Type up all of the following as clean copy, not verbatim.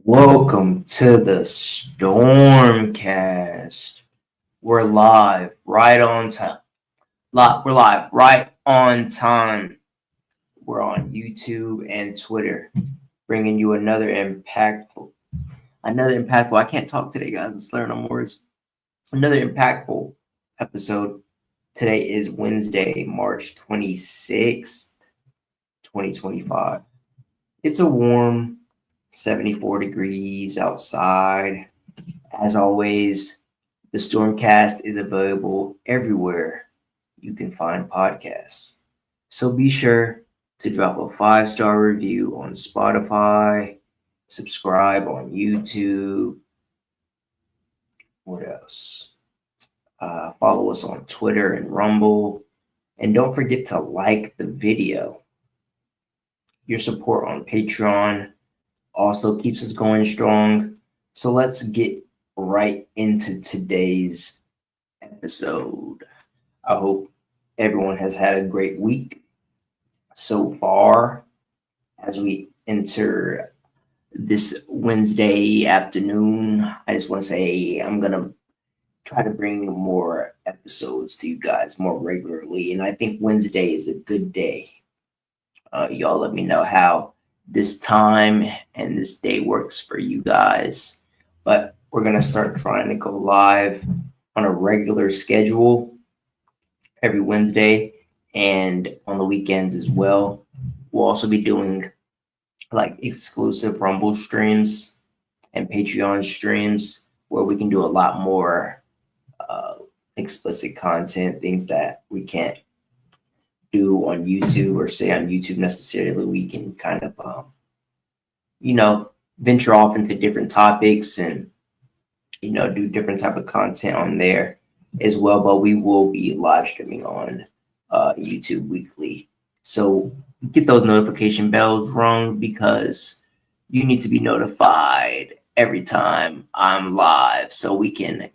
Welcome to the StormCast. We're live right on time. We're live right on time. We're on YouTube and Twitter, bringing you another impactful. I can't talk today, guys. I'm slurring on words. Another impactful episode. Today is Wednesday, March 26th, 2025. It's a warm 74 degrees outside. As always, the StormCast is available everywhere you can find podcasts. So be sure to drop a 5-star review on Spotify, subscribe on YouTube. What else? Follow us on Twitter and Rumble. And don't forget to like the video. Your support on Patreon also keeps us going strong. So let's get right into today's episode. I hope everyone has had a great week so far. As we enter this Wednesday afternoon, I just want to say I'm going to try to bring more episodes to you guys more regularly. And I think Wednesday is a good day. Y'all let me know how this time and this day works for you guys. But we're going to start trying to go live on a regular schedule every Wednesday and on the weekends as well. We'll also be doing like exclusive Rumble streams and Patreon streams where we can do a lot more explicit content, things that we can't do on YouTube or say on YouTube necessarily. We can kind of, venture off into different topics and, do different type of content on there as well. But we will be live streaming on YouTube weekly. So get those notification bells rung because you need to be notified every time I'm live so we can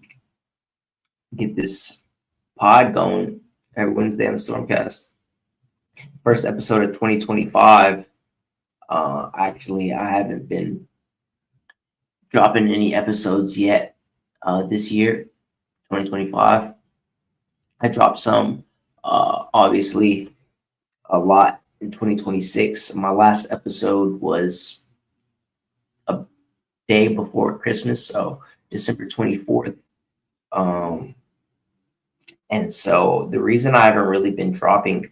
get this pod going every Wednesday on the StormCast. First episode of 2025. Actually, I haven't been dropping any episodes yet this year, 2025. I dropped some, obviously, a lot in 2026. My last episode was a day before Christmas, so December 24th. And so the reason I haven't really been dropping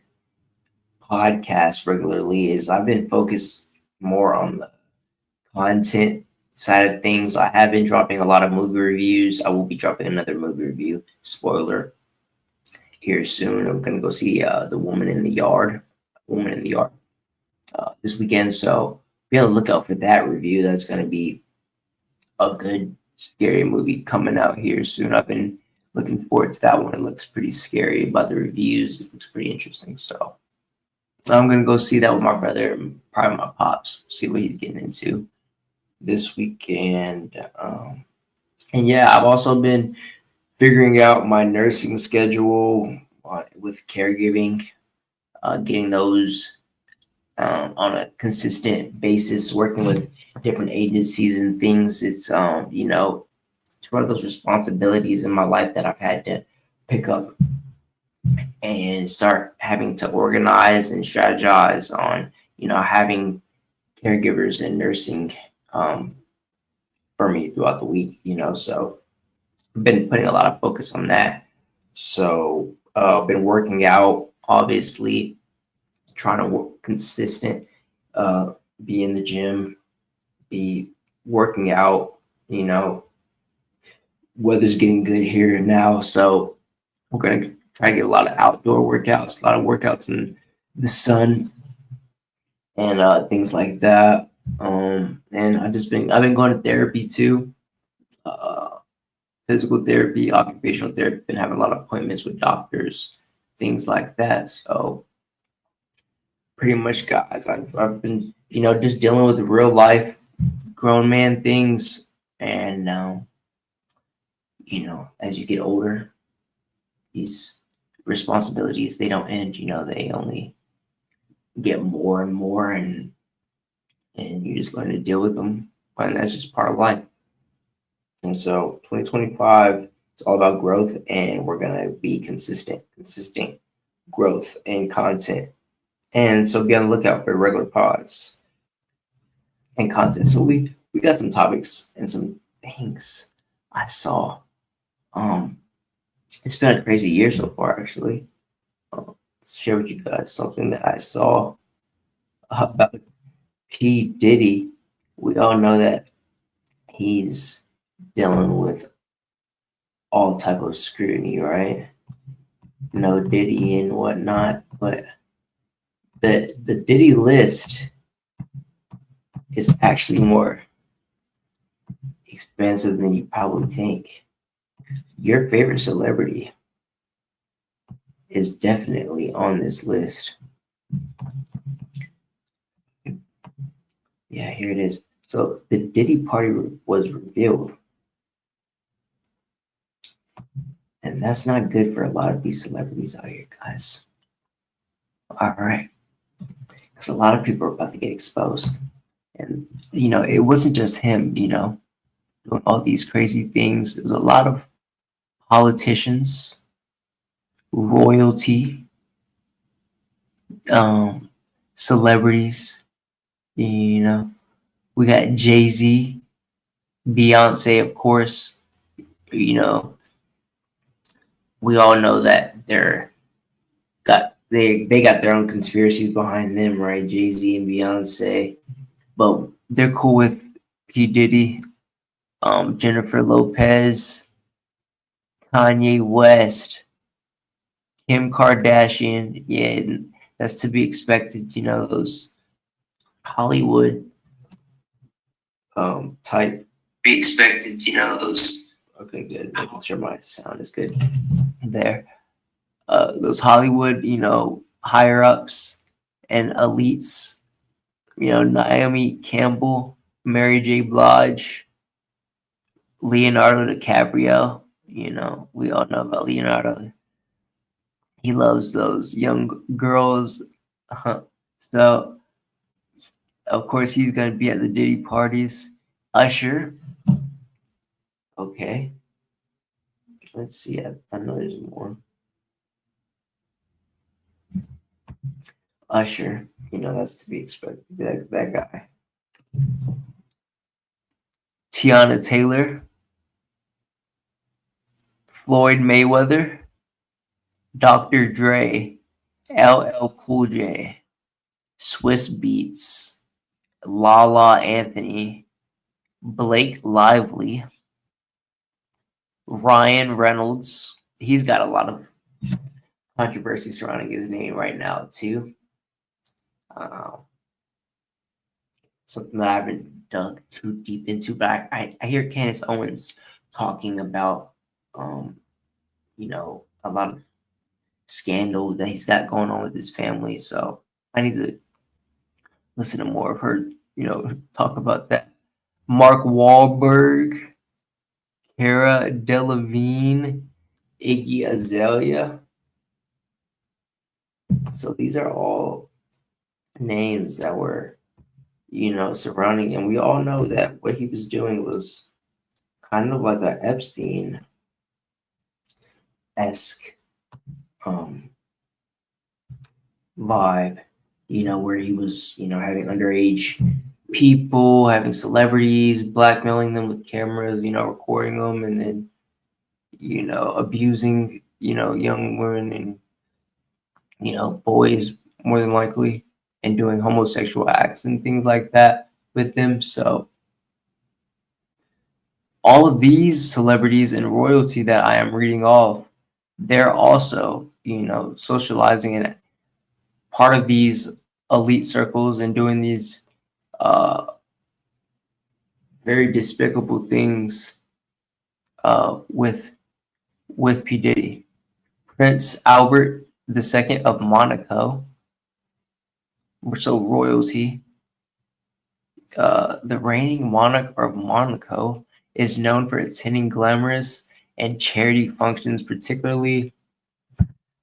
podcasts regularly is I've been focused more on the content side of things. I have been dropping a lot of movie reviews. I will be dropping another movie review, spoiler, here soon. I'm gonna go see The Woman in the Yard this weekend, so be on the lookout for that review. That's gonna be a good scary movie coming out here soon. I've been looking forward to that one. It looks pretty scary. About the reviews, it looks pretty interesting, so I'm going to go see that with my brother and probably my pops, see what he's getting into this weekend. And yeah, I've also been figuring out my nursing schedule with caregiving, getting those on a consistent basis, working with different agencies and things. It's, it's one of those responsibilities in my life that I've had to pick up and start having to organize and strategize on, having caregivers and nursing for me throughout the week, so I've been putting a lot of focus on that. So I've been working out, obviously, trying to work consistent, be in the gym, be working out, weather's getting good here now, so we're going to try to get a lot of outdoor workouts, a lot of workouts in the sun and things like that. And I've been going to therapy too, physical therapy, occupational therapy, been having a lot of appointments with doctors, things like that. So pretty much, guys, I've been, just dealing with the real life grown man things. And, as you get older, these responsibilities, they don't end, they only get more and more, and you just learn to deal with them and that's just part of life. And so 2025, it's all about growth, and we're gonna be consistent growth and content. And so be on the lookout for regular pods and content. So we got some topics and some things I saw. It's been a crazy year so far, actually. Share with you guys something that I saw about P. Diddy. We all know that he's dealing with all type of scrutiny, right? No Diddy and whatnot, but the Diddy list is actually more expensive than you probably think. Your favorite celebrity is definitely on this list. Yeah, here it is. So the Diddy Party was revealed. And that's not good for a lot of these celebrities out here, guys. All right. Because a lot of people are about to get exposed. And, it wasn't just him, doing all these crazy things. There was a lot of politicians, royalty, celebrities. We got Jay-Z, Beyonce, of course. We all know that they got their own conspiracies behind them, right? Jay-Z and Beyonce, but they're cool with P. Diddy, Jennifer Lopez, Kanye West, Kim Kardashian. Yeah, that's to be expected. Those Hollywood type. Be expected. Those. Okay, good. Making sure my sound is good there. Those Hollywood, higher ups and elites. Naomi Campbell, Mary J. Blige, Leonardo DiCaprio. We all know about Leonardo. He loves those young girls. So, of course, he's going to be at the Diddy parties. Usher. Okay. Let's see. I know there's more. Usher. That's to be expected. That guy. Tiana Taylor. Floyd Mayweather. Dr. Dre. LL Cool J. Swiss Beats. Lala Anthony. Blake Lively. Ryan Reynolds. He's got a lot of controversy surrounding his name right now, too. Something that I haven't dug too deep into, but I hear Candace Owens talking about, a lot of scandal that he's got going on with his family. So I need to listen to more of her, talk about that. Mark Wahlberg, Cara Delevingne, Iggy Azalea. So these are all names that were, surrounding him. We all know that what he was doing was kind of like a Epstein-esque vibe, where he was, having underage people, having celebrities, blackmailing them with cameras, recording them, and then, abusing, young women and, boys more than likely, and doing homosexual acts and things like that with them. So all of these celebrities and royalty that I am reading off, they're also, socializing in part of these elite circles and doing these very despicable things with P. Diddy. Prince Albert II of Monaco, so royalty. The reigning monarch of Monaco is known for attending glamorous and charity functions, particularly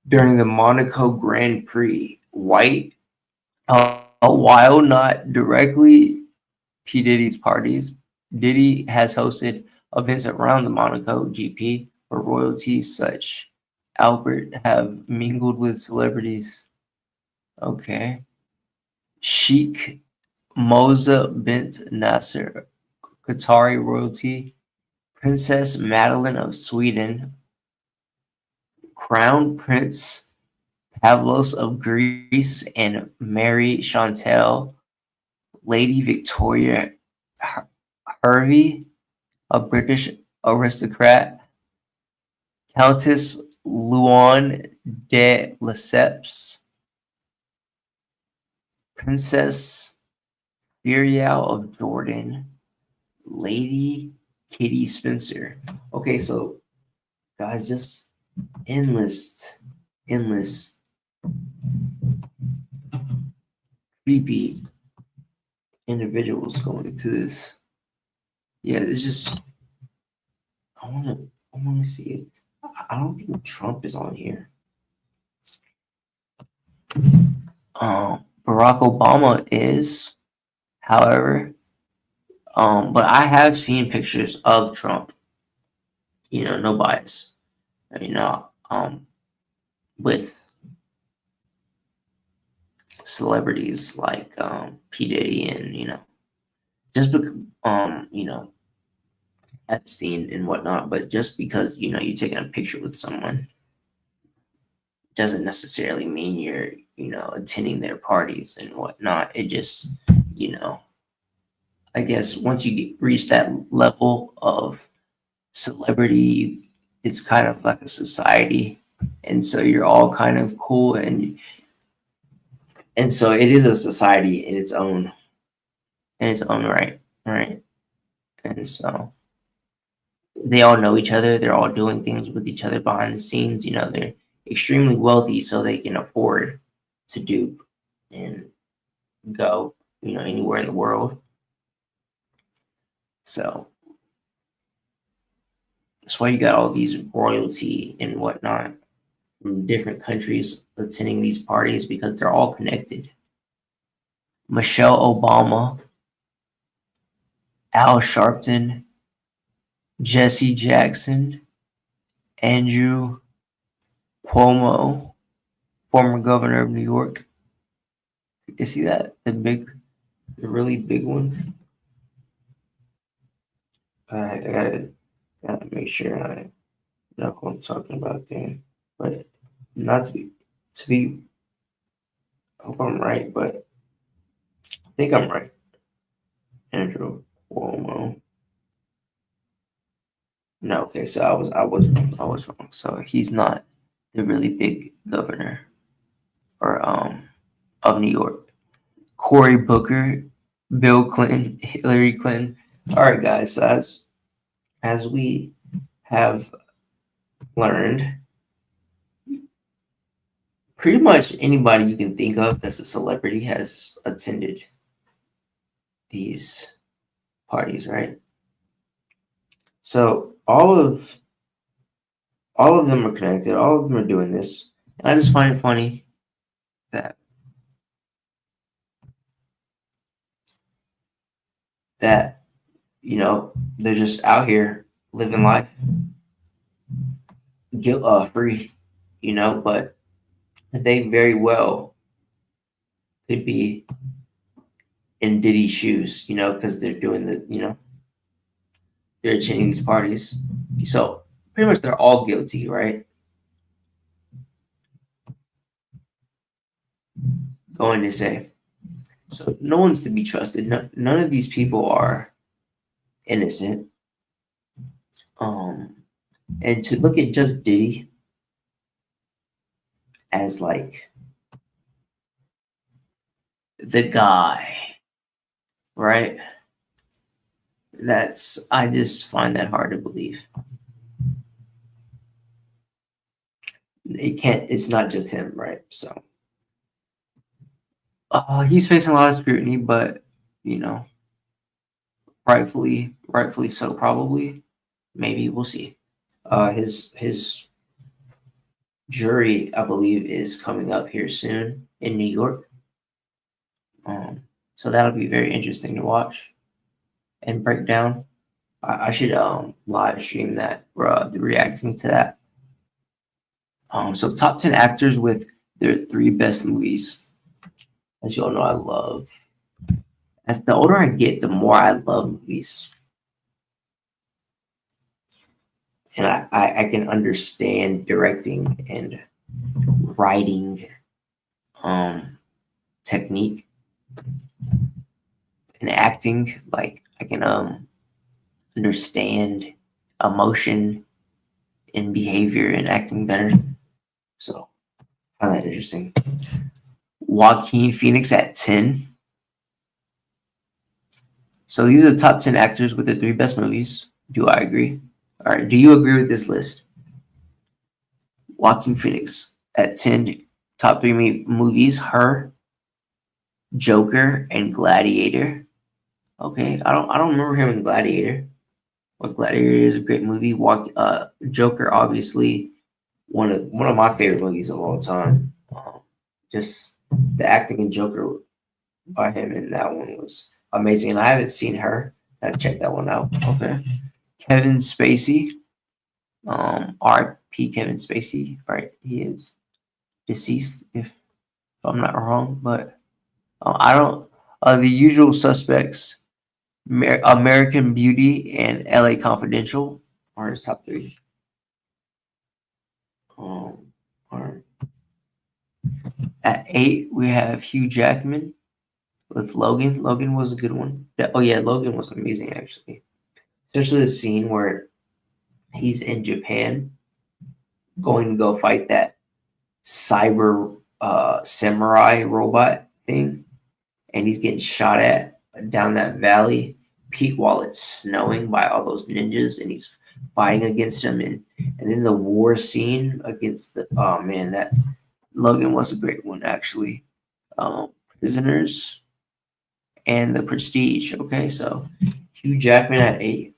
during the Monaco Grand Prix. While not directly P. Diddy's parties, Diddy has hosted events around the Monaco GP where royalties such Albert have mingled with celebrities. Okay. Sheikh Moza bint Nasser, Qatari royalty. Princess Madeline of Sweden. Crown Prince Pavlos of Greece and Mary Chantal. Lady Victoria Hervey, a British aristocrat. Countess Luan de Lesseps. Princess Furial of Jordan. Lady Kitty Spencer. Okay, so guys, just endless creepy individuals going into this. Yeah, it's just I wanna see it. I don't think Trump is on here. Barack Obama is, however, but I have seen pictures of Trump. You know, no bias. You know, with celebrities like P Diddy and just Epstein and whatnot. But just because you're taking a picture with someone doesn't necessarily mean you're attending their parties and whatnot. It just I guess once you reach that level of celebrity, it's kind of like a society, and so you're all kind of cool, and so it is a society in its own right, right? And so they all know each other. They're all doing things with each other behind the scenes. They're extremely wealthy, so they can afford to dupe and go, anywhere in the world. So that's why you got all these royalty and whatnot from different countries attending these parties, because they're all connected. Michelle Obama, Al Sharpton, Jesse Jackson, Andrew Cuomo, former governor of New York. You see that? The really big one. I gotta make sure I know who I'm talking about there. But not to be I hope I'm right, but I think I'm right. Andrew Cuomo. No, okay, so I was wrong. So he's not the really big governor or of New York. Cory Booker, Bill Clinton, Hillary Clinton. All right, guys. So as we have learned, pretty much anybody you can think of that's a celebrity has attended these parties, right? So all of them are connected. All of them are doing this, and I just find it funny that they're just out here living life guilt free, but they very well could be in Diddy's shoes, because they're doing they're attending these parties. So pretty much they're all guilty, right? Going to say. So no one's to be trusted. None of these people are innocent. And to look at just Diddy as like the guy, right? I just find that hard to believe. It's not just him, right? So he's facing a lot of scrutiny, but rightfully so, probably. Maybe we'll see. His jury, I believe, is coming up here soon in New York. So that'll be very interesting to watch. and breakdown. I should live stream that, reacting to that. So top 10 actors with their 3 best movies. As you all know, I love. As the older I get, the more I love movies, and I can understand directing and writing technique and acting. Like I can understand emotion and behavior and acting better. So I find that interesting. Joaquin Phoenix at 10. So these are the top 10 actors with the 3 best movies. Do I agree? All right. Do you agree with this list? Joaquin Phoenix at 10. Top 3 movies: Her, Joker, and Gladiator. Okay, I don't remember him in Gladiator. But Gladiator is a great movie. Joker, obviously, one of my favorite movies of all time. Just the acting in Joker by him in that one was amazing. And I haven't seen Her. Gotta check that one out. Okay. Kevin Spacey. R.P. Kevin Spacey. Right, he is deceased if I'm not wrong. But I don't. The Usual Suspects, American Beauty, and L.A. Confidential are his top 3. Are At 8, we have Hugh Jackman with Logan. Logan was a good one. Oh yeah, Logan was amazing actually. Especially the scene where he's in Japan going to go fight that cyber samurai robot thing, and he's getting shot at down that valley peak while it's snowing by all those ninjas, and he's fighting against them, and then the war scene against the that Logan was a great one actually. Prisoners and The Prestige. Okay, so Hugh Jackman at 8,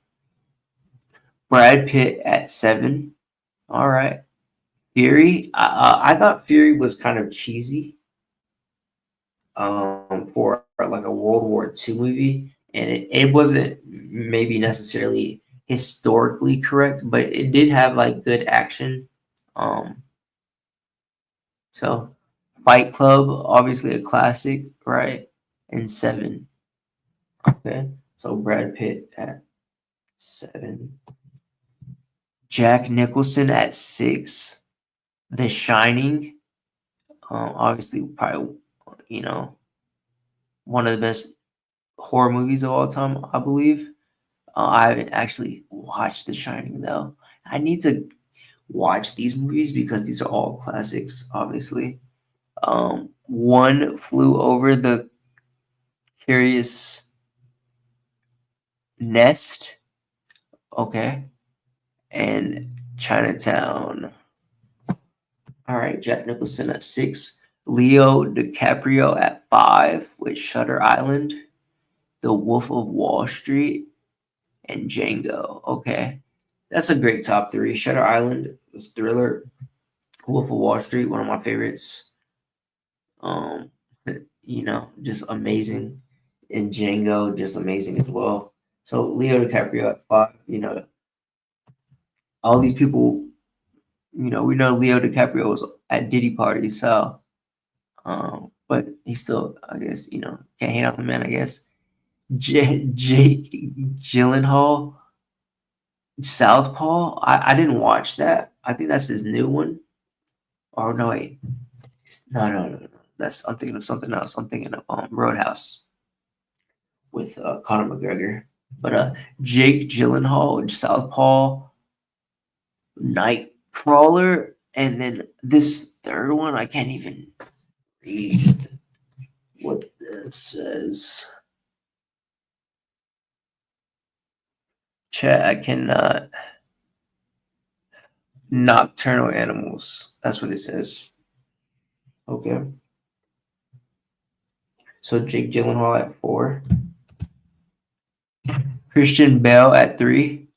Brad Pitt at 7. All right, Fury. I thought Fury was kind of cheesy for like a World War II movie, and it wasn't maybe necessarily historically correct, but it did have like good action. So Fight Club, obviously a classic, right? And 7. Okay, so Brad Pitt at 7. Jack Nicholson at 6. The Shining, obviously probably one of the best horror movies of all time, I believe. I haven't actually watched The Shining though. I need to watch these movies because these are all classics, obviously. One Flew Over the Curious Nest. Okay. And Chinatown. All right, Jack Nicholson at 6. Leo DiCaprio at 5 with Shutter Island, The Wolf of Wall Street, and Django. Okay. That's a great top 3. Shutter Island is Thriller. Wolf of Wall Street, one of my favorites. Just amazing. And Django, just amazing as well. So Leo DiCaprio at 5, all these people, we know Leo DiCaprio was at Diddy Party, so but he still, I guess, can't hate on the man, I guess. Jake Gyllenhaal, Southpaw. I didn't watch that. I think that's his new one. Oh no, wait. No. I'm thinking of something else. I'm thinking of Roadhouse with Conor McGregor. But Jake Gyllenhaal, Southpaw, Nightcrawler, and then this third one, I can't even read what this says. Chat, I cannot. Nocturnal Animals. That's what it says. Okay. So Jake Gyllenhaal at 4. Christian Bale at 3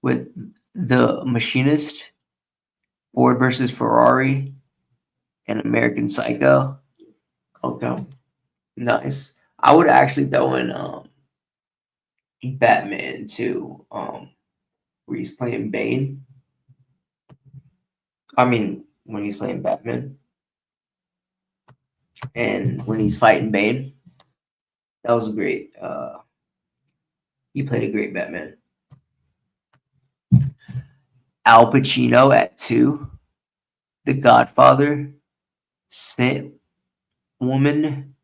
with The Machinist, Ford versus Ferrari, and American Psycho. Okay. Nice. I would actually throw in Batman too, where he's playing Bane. I mean, when he's playing Batman and when he's fighting Bane, that was great. He played a great Batman. Al Pacino at 2, The Godfather, Scent Woman,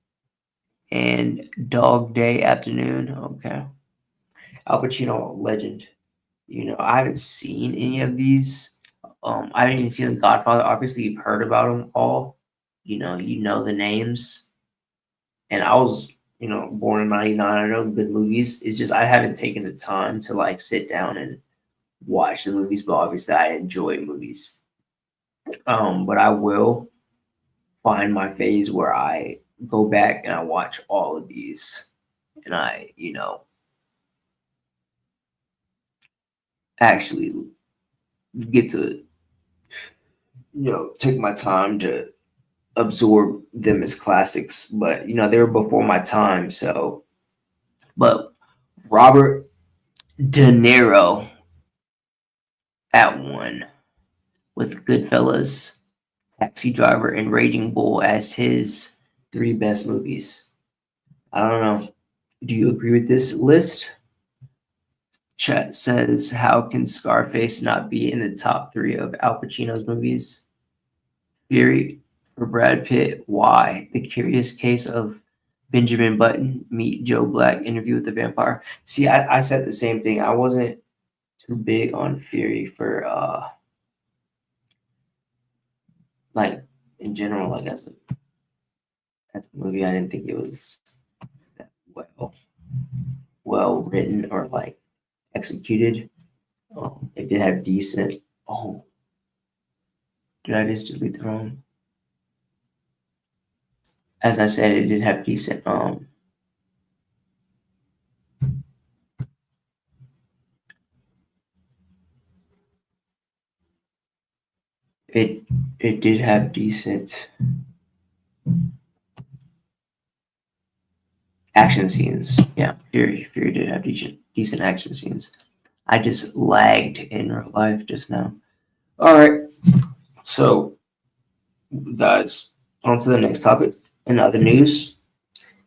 and Dog Day Afternoon. Okay. Al Pacino, legend. I haven't seen any of these. I haven't even seen The Godfather. Obviously, you've heard about them all. You know the names. And I was, born in '99. I know good movies. It's just I haven't taken the time to like sit down and watch the movies. But obviously, I enjoy movies. But I will find my phase where I go back and I watch all of these, and I, actually get to, take my time to absorb them as classics. But they were before my time. So, but Robert De Niro at 1 with Goodfellas, Taxi Driver, and Raging Bull as his 3 best movies. I don't know. Do you agree with this list? Chat says, how can Scarface not be in the top 3 of Al Pacino's movies? Fury for Brad Pitt. Why? The Curious Case of Benjamin Button, Meet Joe Black, Interview with the Vampire. See, I said the same thing. I wasn't too big on Fury for like in general, like as a movie. I didn't think it was that well written or like executed. It did have decent. Oh, did I just delete the wrong? As I said, it did have decent. It did have decent action scenes. Yeah, Fury did have decent action scenes. I just lagged in real life just now. All right, so guys, on to the next topic. In other news,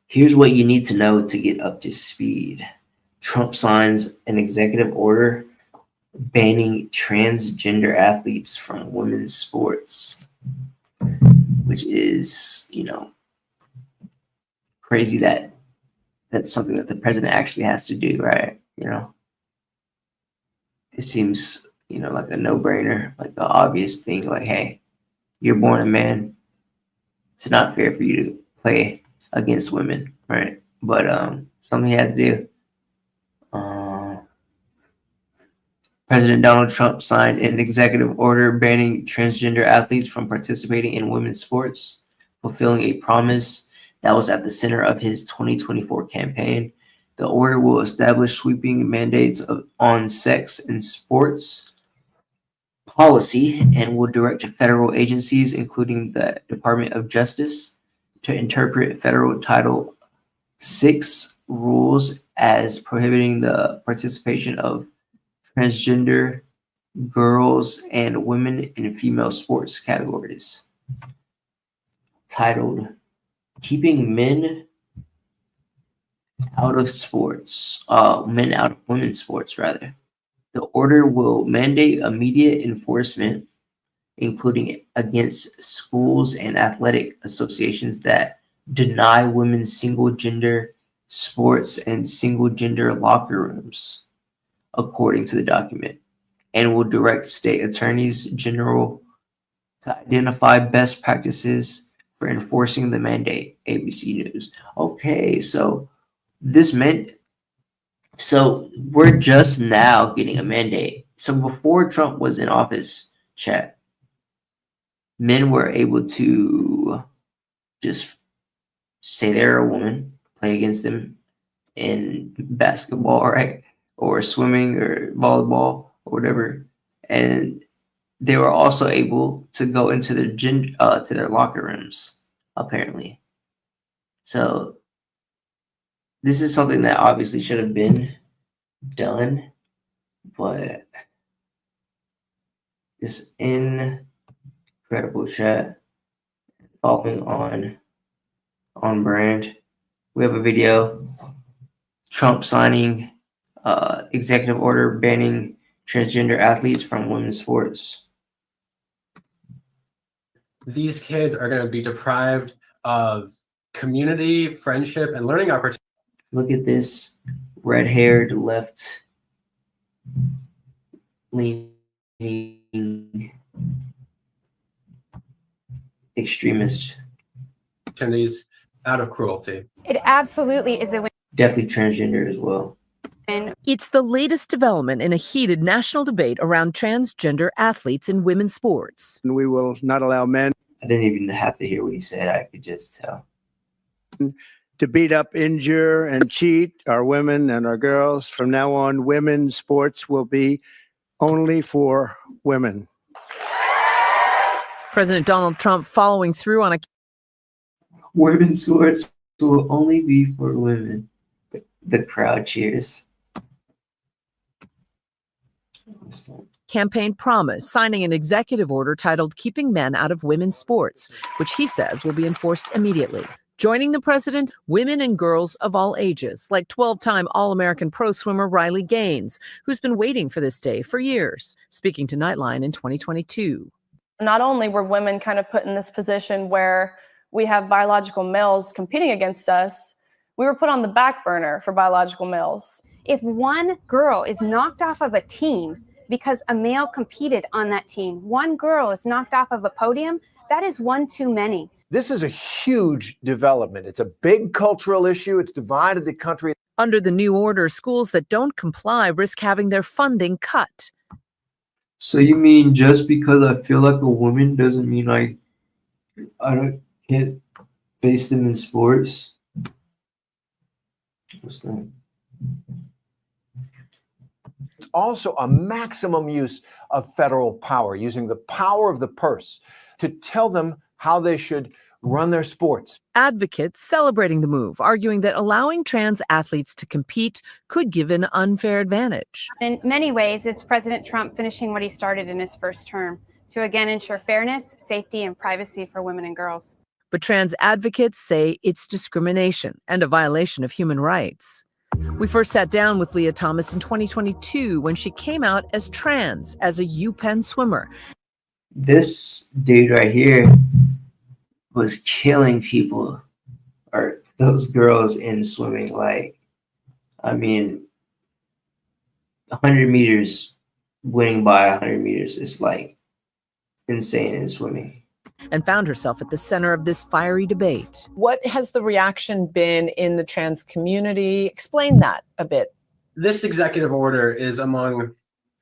here's what you need to know to get up to speed. Trump signs an executive order banning transgender athletes from women's sports, which is, crazy that that's something that the president actually has to do, right? It seems, like a no-brainer, like the obvious thing, like, hey, you're born a man. It's not fair for you to play against women, right? But something he had to do. President Donald Trump signed an executive order banning transgender athletes from participating in women's sports, fulfilling a promise that was at the center of his 2024 campaign. The order will establish sweeping mandates on sex in sports policy and will direct federal agencies, including the Department of Justice, to interpret federal Title VI rules as prohibiting the participation of transgender girls and women in female sports categories. Titled Keeping Men Out of Sports, Men Out of Women's Sports, rather. The order will mandate immediate enforcement, including against schools and athletic associations that deny women single gender sports and single gender locker rooms, according to the document, and will direct state attorneys general to identify best practices for enforcing the mandate. ABC News. Okay, so this meant we're just now getting a mandate. So before Trump was in office, chat, men were able to just say they're a woman, play against them in basketball, right? Or swimming or volleyball or whatever. And they were also able to go into their to their locker rooms, apparently. So this is something that obviously should have been done, but it's incredible chat. Following on brand. We have a video. Trump signing executive order banning transgender athletes from women's sports. These kids are going to be deprived of community, friendship, and learning opportunities. Look at this red-haired left-leaning extremist. Out of cruelty. It absolutely is a win. Definitely transgender as well. It's the latest development in a heated national debate around transgender athletes in women's sports. We will not allow men. I didn't even have to hear what he said. I could just tell. To beat up, injure, and cheat our women and our girls. From now on, women's sports will be only for women. President Donald Trump following through on a Women's sports will only be for women. The crowd cheers. campaign promise, signing an executive order titled Keeping Men Out of Women's Sports, which he says will be enforced immediately. Joining the president, women and girls of all ages, like 12-time All-American pro swimmer Riley Gaines, who's been waiting for this day for years, speaking to Nightline in 2022. Not only were women kind of put in this position where we have biological males competing against us, we were put on the back burner for biological males. If one girl is knocked off of a team because a male competed on that team, one girl is knocked off of a podium, that is one too many. This is a huge development. It's a big cultural issue. It's divided the country. Under the new order, schools that don't comply risk having their funding cut. So you mean just because I feel like a woman doesn't mean I can't face them in sports? What's that? It's also a maximum use of federal power, using the power of the purse to tell them how they should run their sports. Advocates celebrating the move, arguing that allowing trans athletes to compete could give an unfair advantage. In many ways, it's President Trump finishing what he started in his first term, to again ensure fairness, safety, and privacy for women and girls. But trans advocates say it's discrimination and a violation of human rights. We first sat down with Leah Thomas in 2022 when she came out as trans as a UPenn swimmer. This dude right here was killing people, or those girls in swimming. Like, I mean, 100 meters, winning by 100 meters is like insane in swimming. And found herself at the center of this fiery debate. What has the reaction been in the trans community? Explain that a bit. This executive order is among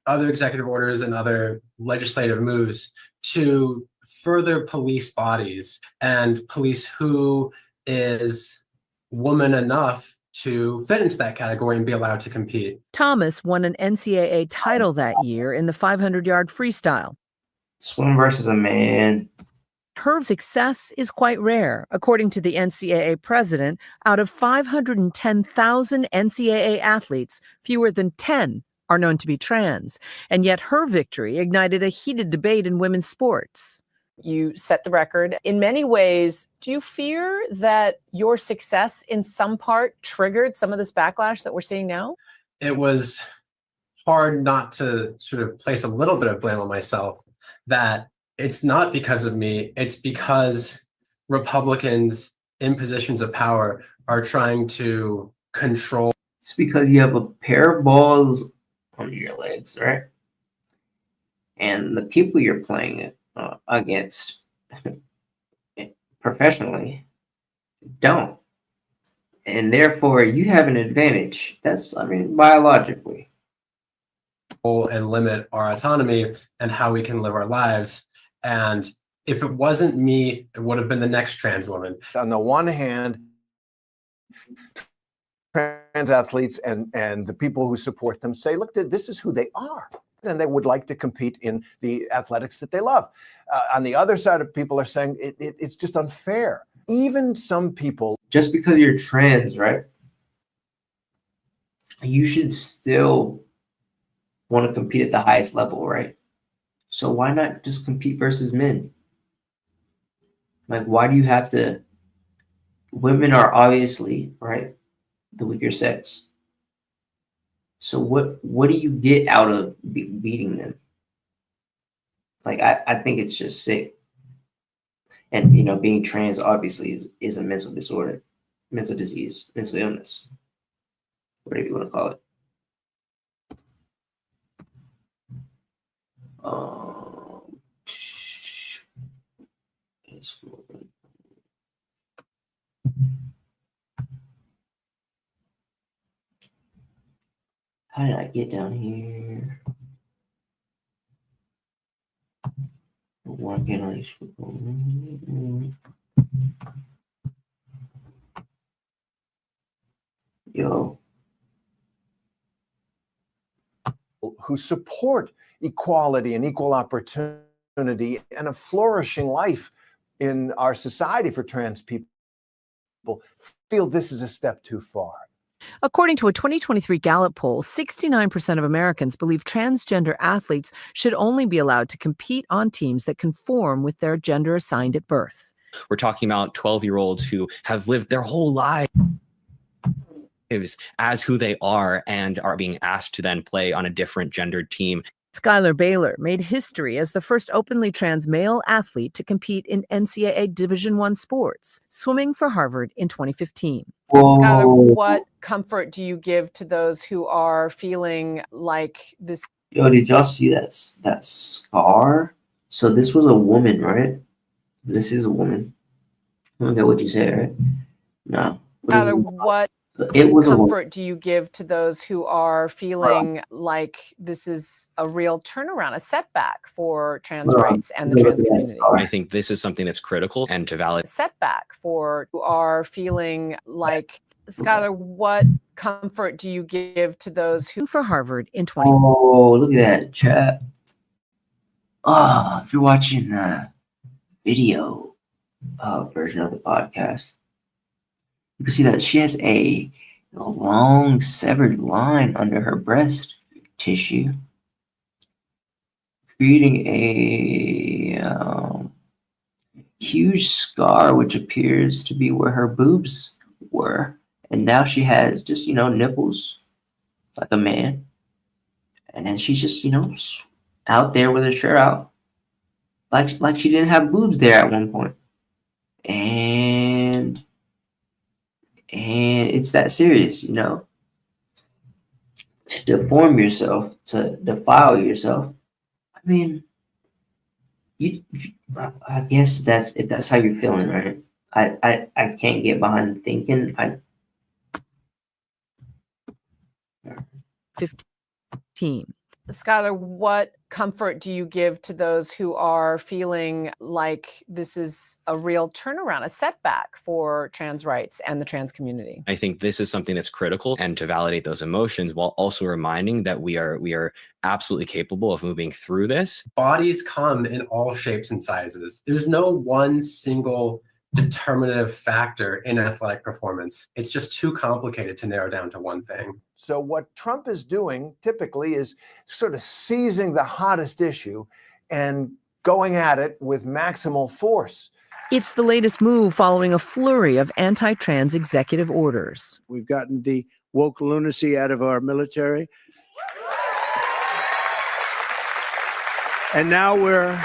other executive orders and other legislative moves to further police bodies and police who is woman enough to fit into that category and be allowed to compete. Thomas won an NCAA title that year in the 500-yard freestyle. Swim versus a man. Her success is quite rare. According to the NCAA president, out of 510,000 NCAA athletes, fewer than 10 are known to be trans. And yet her victory ignited a heated debate in women's sports. You set the record. In many ways, do you fear that your success in some part triggered some of this backlash that we're seeing now? It was hard not to sort of place a little bit of blame on myself that it's not because of me, it's because Republicans in positions of power are trying to control. It's because you have a pair of balls on your legs, right? And the people you're playing against professionally don't. And therefore you have an advantage. That's, I mean, biologically. And limit our autonomy and how we can live our lives. And if it wasn't me, it would have been the next trans woman. On the one hand, trans athletes and the people who support them say, look, this is who they are. And they would like to compete in the athletics that they love. On the other side of people are saying it's just unfair. Even some people. Just because you're trans, right? you should still want to compete at the highest level, right? So why not just compete versus men? Like, why do you have to? Women are obviously, right, the weaker sex. So what do you get out of beating them? Like, I think it's just sick. And being trans obviously is a mental disorder, mental disease, mental illness, whatever you want to call it. It's, how did I get down here? One generation. Yo. Who support equality and equal opportunity and a flourishing life in our society for trans people feel this is a step too far. According to a 2023 Gallup poll, 69% of Americans believe transgender athletes should only be allowed to compete on teams that conform with their gender assigned at birth. We're talking about 12-year-olds who have lived their whole lives as who they are and are being asked to then play on a different gendered team. Skylar Baylor made history as the first openly trans male athlete to compete in NCAA Division I sports, swimming for Harvard in 2015. Skylar, what comfort do you give to those who are feeling like this? Yo, did y'all see that scar? So this was a woman, right? This is a woman. I don't get what you said, right? No. Skylar, what It was comfort do you give to those who are feeling like this is a real turnaround, a setback for trans rights and the trans community? I think this is something that's critical and to validate. Setback for who are feeling like, Skylar, what comfort do you give to those who for Harvard in 20? Oh, look at that chat. Oh, if you're watching the video version of the podcast, you can see that she has a long severed line under her breast tissue, creating a huge scar, which appears to be where her boobs were. And now she has just, nipples like a man. And she's just, out there with her shirt out. Like she didn't have boobs there at one point. And it's that serious, to deform yourself, to defile yourself. I mean, I guess if that's how you're feeling, right? I can't get behind thinking. 15. Skylar, what comfort do you give to those who are feeling like this is a real turnaround, a setback for trans rights and the trans community? I think this is something that's critical and to validate those emotions while also reminding that we are absolutely capable of moving through this. Bodies come in all shapes and sizes. There's no one single determinative factor in athletic performance. It's just too complicated to narrow down to one thing. So what Trump is doing typically is sort of seizing the hottest issue and going at it with maximal force. It's the latest move following a flurry of anti-trans executive orders. We've gotten the woke lunacy out of our military. And now we're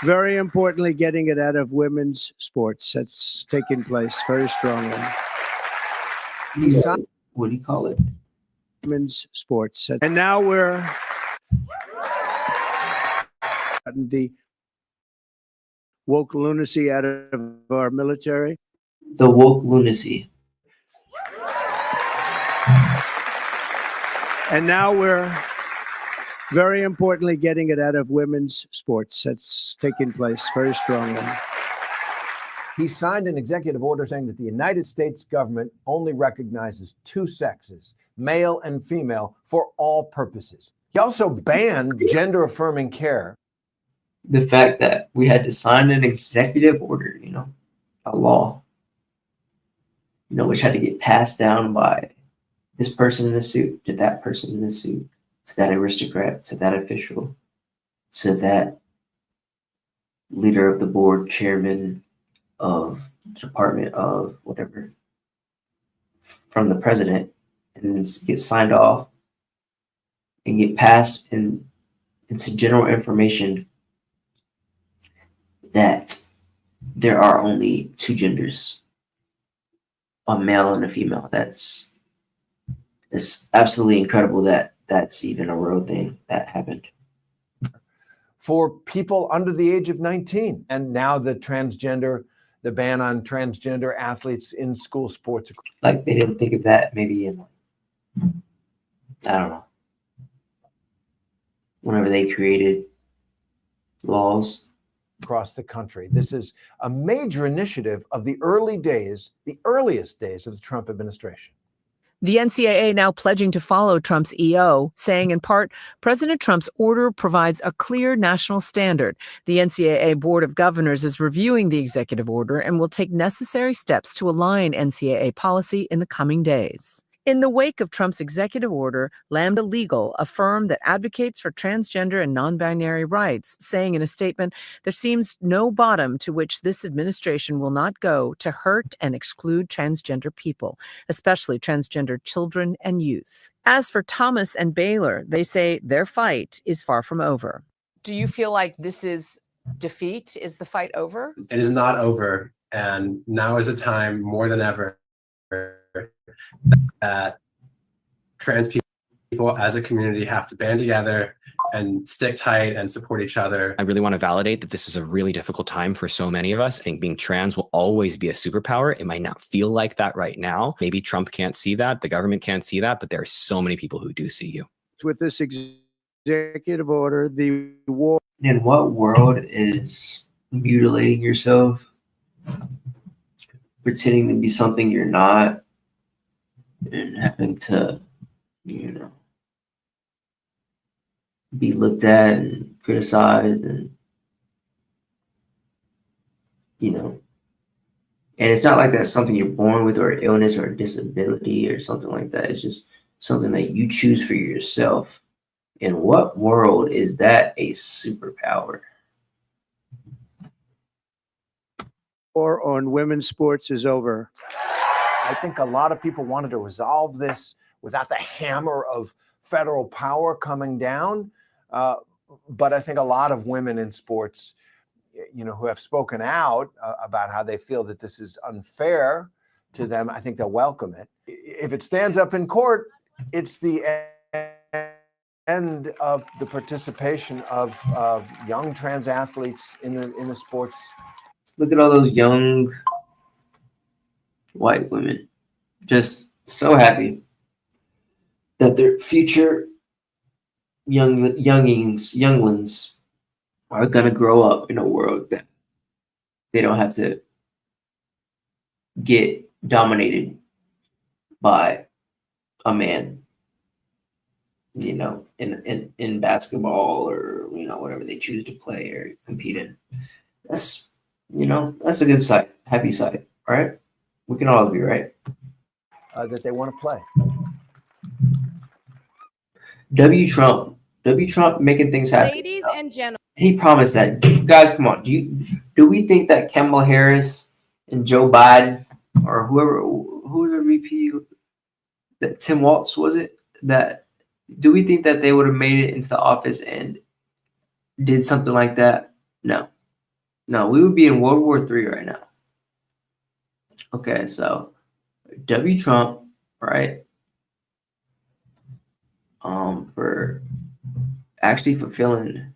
very importantly getting it out of women's sports. That's taking place very strongly. What do you call it? Women's sports. And now we're gotten the woke lunacy out of our military. The woke lunacy. And now we're very importantly getting it out of women's sports. That's taking place very strongly. He signed an executive order saying that the United States government only recognizes two sexes, male and female, for all purposes. He also banned gender-affirming care. The fact that we had to sign an executive order, a law, which had to get passed down by this person in a suit to that person in a suit, to that aristocrat, to that official, to that leader of the board, chairman of the department of whatever, from the president, and then get signed off and get passed into general information that there are only two genders, a male and a female. It's absolutely incredible that that's even a real thing that happened. For people under the age of 19. And now the ban on transgender athletes in school sports. Like they didn't think of that maybe in, I don't know, whenever they created laws across the country. This is a major initiative of the earliest days of the Trump administration. The NCAA now pledging to follow Trump's EO, saying in part, President Trump's order provides a clear national standard. The NCAA Board of Governors is reviewing the executive order and will take necessary steps to align NCAA policy in the coming days. In the wake of Trump's executive order, Lambda Legal, a firm that advocates for transgender and non-binary rights, saying in a statement, there seems no bottom to which this administration will not go to hurt and exclude transgender people, especially transgender children and youth. As for Thomas and Baylor, they say their fight is far from over. Do you feel like this is defeat? Is the fight over? It is not over. And now is a time more than ever that trans people as a community have to band together and stick tight and support each other. I really want to validate that this is a really difficult time for so many of us. I think being trans will always be a superpower. It might not feel like that right now. Maybe Trump can't see that, the government can't see that, but there are so many people who do see you. With this executive order, the war. In what world is mutilating yourself, pretending to be something you're not, and having to, be looked at and criticized and, and it's not like that's something you're born with or an illness or a disability or something like that. It's just something that you choose for yourself. In what world is that a superpower? War on women's sports is over. I think a lot of people wanted to resolve this without the hammer of federal power coming down. But I think a lot of women in sports, who have spoken out about how they feel that this is unfair to them, I think they'll welcome it. If it stands up in court, it's the end of the participation of young trans athletes in the sports. Look at all those young white women, just so happy that their future younglings are gonna grow up in a world that they don't have to get dominated by a man, in basketball or whatever they choose to play or compete in. That's a good sight, happy sight, right? We can all agree, right? That they want to play. W. Trump making things happen. Ladies and gentlemen. He promised that. Guys, come on. Do we think that Kamala Harris and Joe Biden or who the VP, that Tim Walz was it? Do we think that they would have made it into the office and did something like that? No, we would be in World War III right now. Okay, so W. Trump, right? For actually fulfilling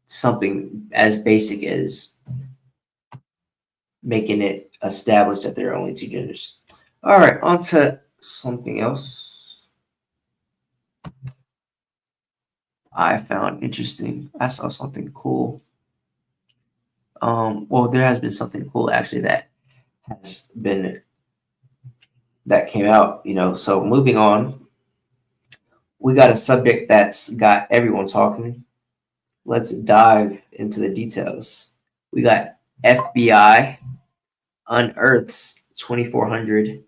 something as basic as making it established that there are only two genders. All right, on to something else I found interesting. I saw something cool. Well, there has been something cool actually that came out, so moving on, we got a subject that's got everyone talking. Let's dive into the details. We got FBI unearths 2,400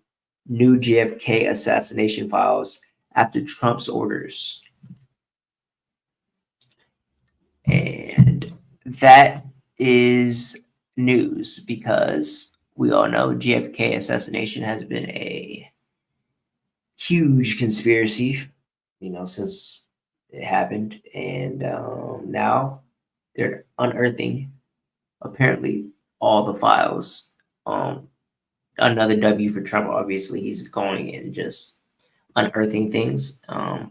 new JFK Assassination Files after Trump's orders. And that is news because we all know JFK assassination has been a huge conspiracy, since it happened. And now they're unearthing apparently all the files. Another W for Trump. Obviously, he's going and just unearthing things to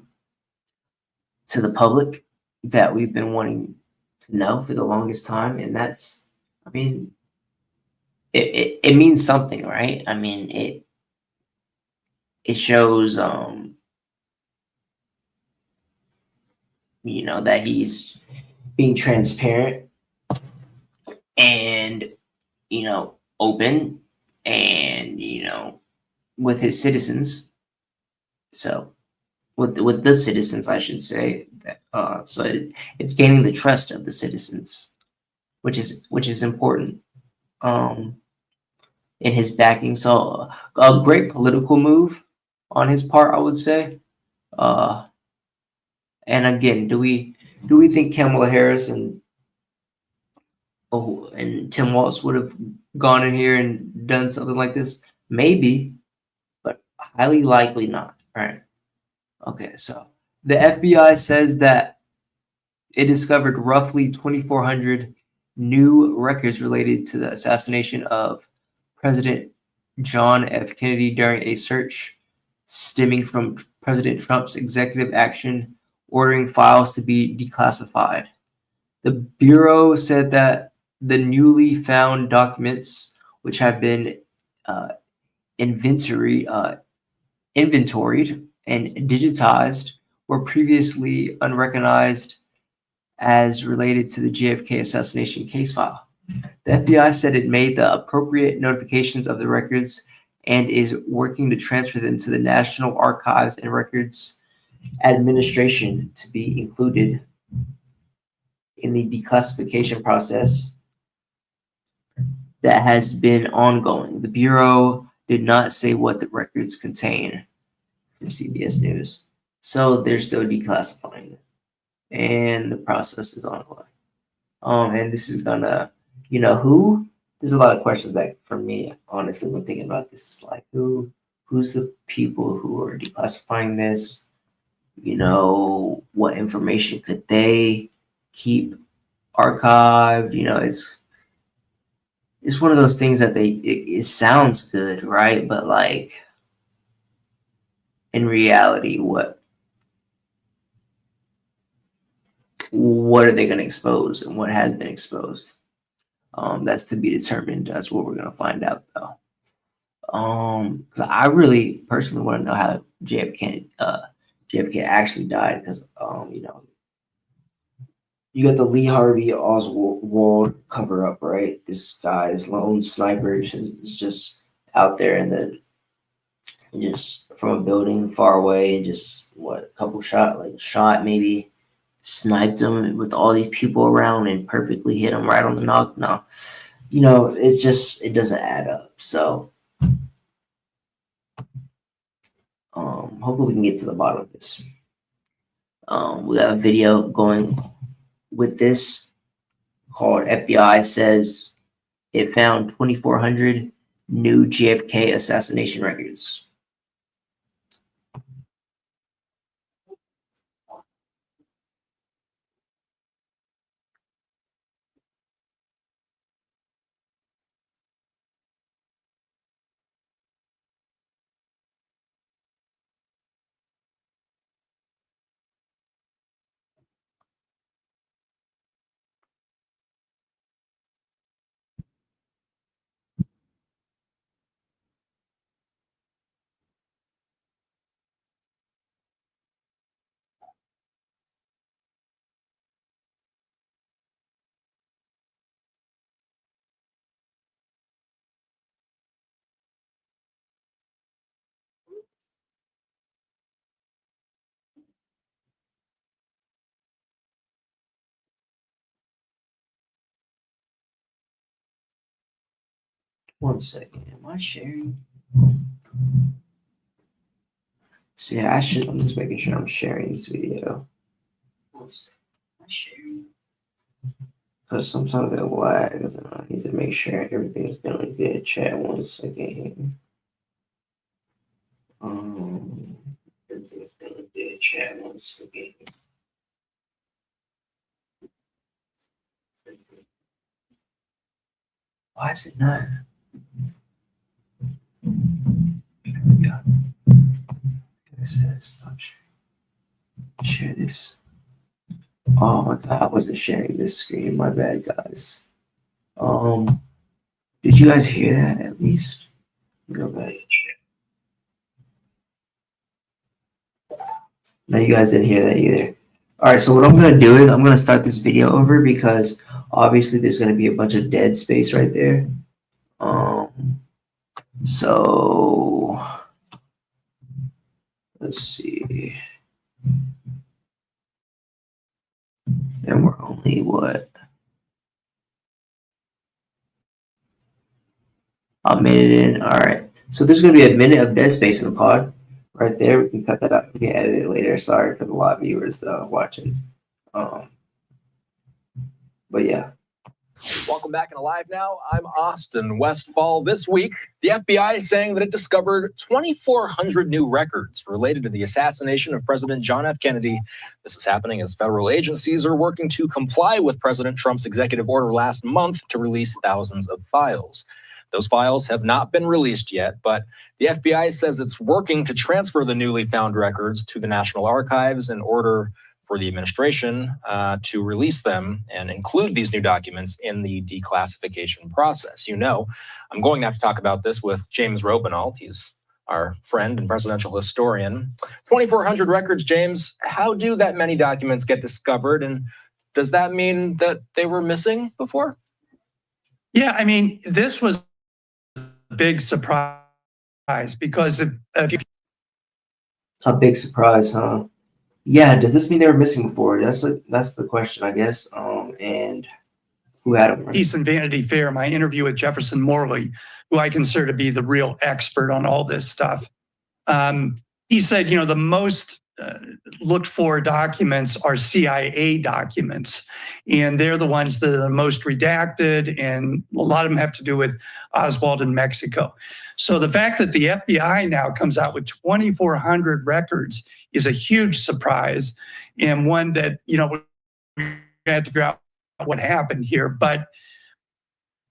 the public that we've been wanting to know for the longest time. And that's, I mean, it means something, right? I mean, it shows, that he's being transparent and, open and, with his citizens. So with the citizens, I should say that, so it's gaining the trust of the citizens, which is important, in his backing. So a great political move on his part, I would say. And again, do we think Kamala Harris and Tim Walz would have gone in here and done something like this? Maybe, but highly likely not. All right. Okay, so the FBI says that it discovered roughly 2,400 new records related to the assassination of President John F. Kennedy during a search stemming from President Trump's executive action ordering files to be declassified. The Bureau said that the newly found documents, which have been inventoried and digitized, were previously unrecognized as related to the JFK assassination case file. The FBI said it made the appropriate notifications of the records and is working to transfer them to the National Archives and Records Administration to be included in the declassification process that has been ongoing. The Bureau did not say what the records contain from CBS News. So they're still declassifying them. And the process is ongoing. And this is gonna, there's a lot of questions that for me, honestly, when thinking about this, is like who's the people who are declassifying this? What information could they keep archived? It's one of those things that it sounds good, right? But like in reality, what are they going to expose and what has been exposed? That's to be determined. That's what we're going to find out, though. Because I really personally want to know how JFK actually died. Because you got the Lee Harvey Oswald cover up, right? This guy's lone sniper is just out there and then just from a building far away and just shot maybe, sniped him with all these people around and perfectly hit him right on the knock. No, it doesn't add up. So hopefully we can get to the bottom of this. We have a video going with this called FBI says it found 2,400 new JFK assassination records. One second, am I sharing? So yeah, I'm just making sure I'm sharing this video. Because sometimes it lags, and I need to make sure everything's going good. Chat 1 second here. Everything's going good. Chat 1 second. Why is it not? There we go. It says stop sharing. Share this. Oh my god, I wasn't sharing this screen. My bad, guys. Did you guys hear that at least? Go back and check. No, you guys didn't hear that either. All right, so what I'm gonna do is I'm gonna start this video over because obviously there's gonna be a bunch of dead space right there. So let's see. And we're only what? A minute in. All right. So there's going to be a minute of dead space in the pod right there. We can cut that out. We can edit it later. Sorry for the live viewers watching. But yeah. Welcome back and Alive Now. I'm Austin Westfall. This week, the FBI is saying that it discovered 2,400 new records related to the assassination of President John F. Kennedy. This is happening as federal agencies are working to comply with President Trump's executive order last month to release thousands of files. Those files have not been released yet, but the FBI says it's working to transfer the newly found records to the National Archives in order for the administration to release them and include these new documents in the declassification process. You know, I'm going to have to talk about this with James Robinault. He's our friend and presidential historian. 2,400 records, James. How do that many documents get discovered? And does that mean that they were missing before? Yeah, I mean, this was a big surprise because a big surprise, huh? Yeah, does this mean they were missing before? That's the question, I guess. And who had them? Piece in Vanity Fair, my interview with Jefferson Morley, who I consider to be the real expert on all this stuff. He said, you know, the most looked for documents are CIA documents, and they're the ones that are the most redacted, and a lot of them have to do with Oswald in Mexico. So the fact that the FBI now comes out with 2,400 records is a huge surprise, and one that, you know, we have to figure out what happened here. But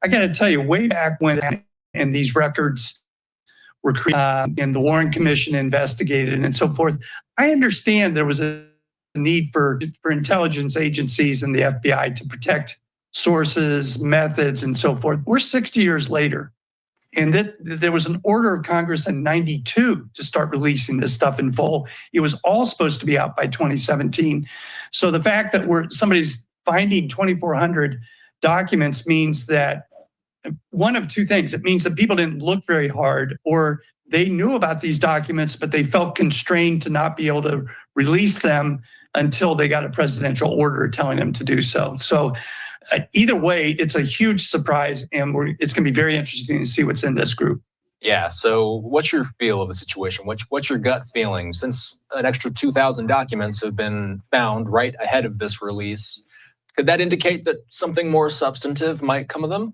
I got to tell you, way back when, and these records were created and the Warren Commission investigated and so forth, I understand there was a need for intelligence agencies and the FBI to protect sources, methods, and so forth. We're 60 years later. And that there was an order of Congress in '92 to start releasing this stuff in full. It was all supposed to be out by 2017. So the fact that somebody's finding 2,400 documents means that one of two things. It means that people didn't look very hard, or they knew about these documents, but they felt constrained to not be able to release them until they got a presidential order telling them to do so. So either way, it's a huge surprise, and it's going to be very interesting to see what's in this group. Yeah. So what's your feel of the situation? What's your gut feeling? Since an extra 2,000 documents have been found right ahead of this release, could that indicate that something more substantive might come of them?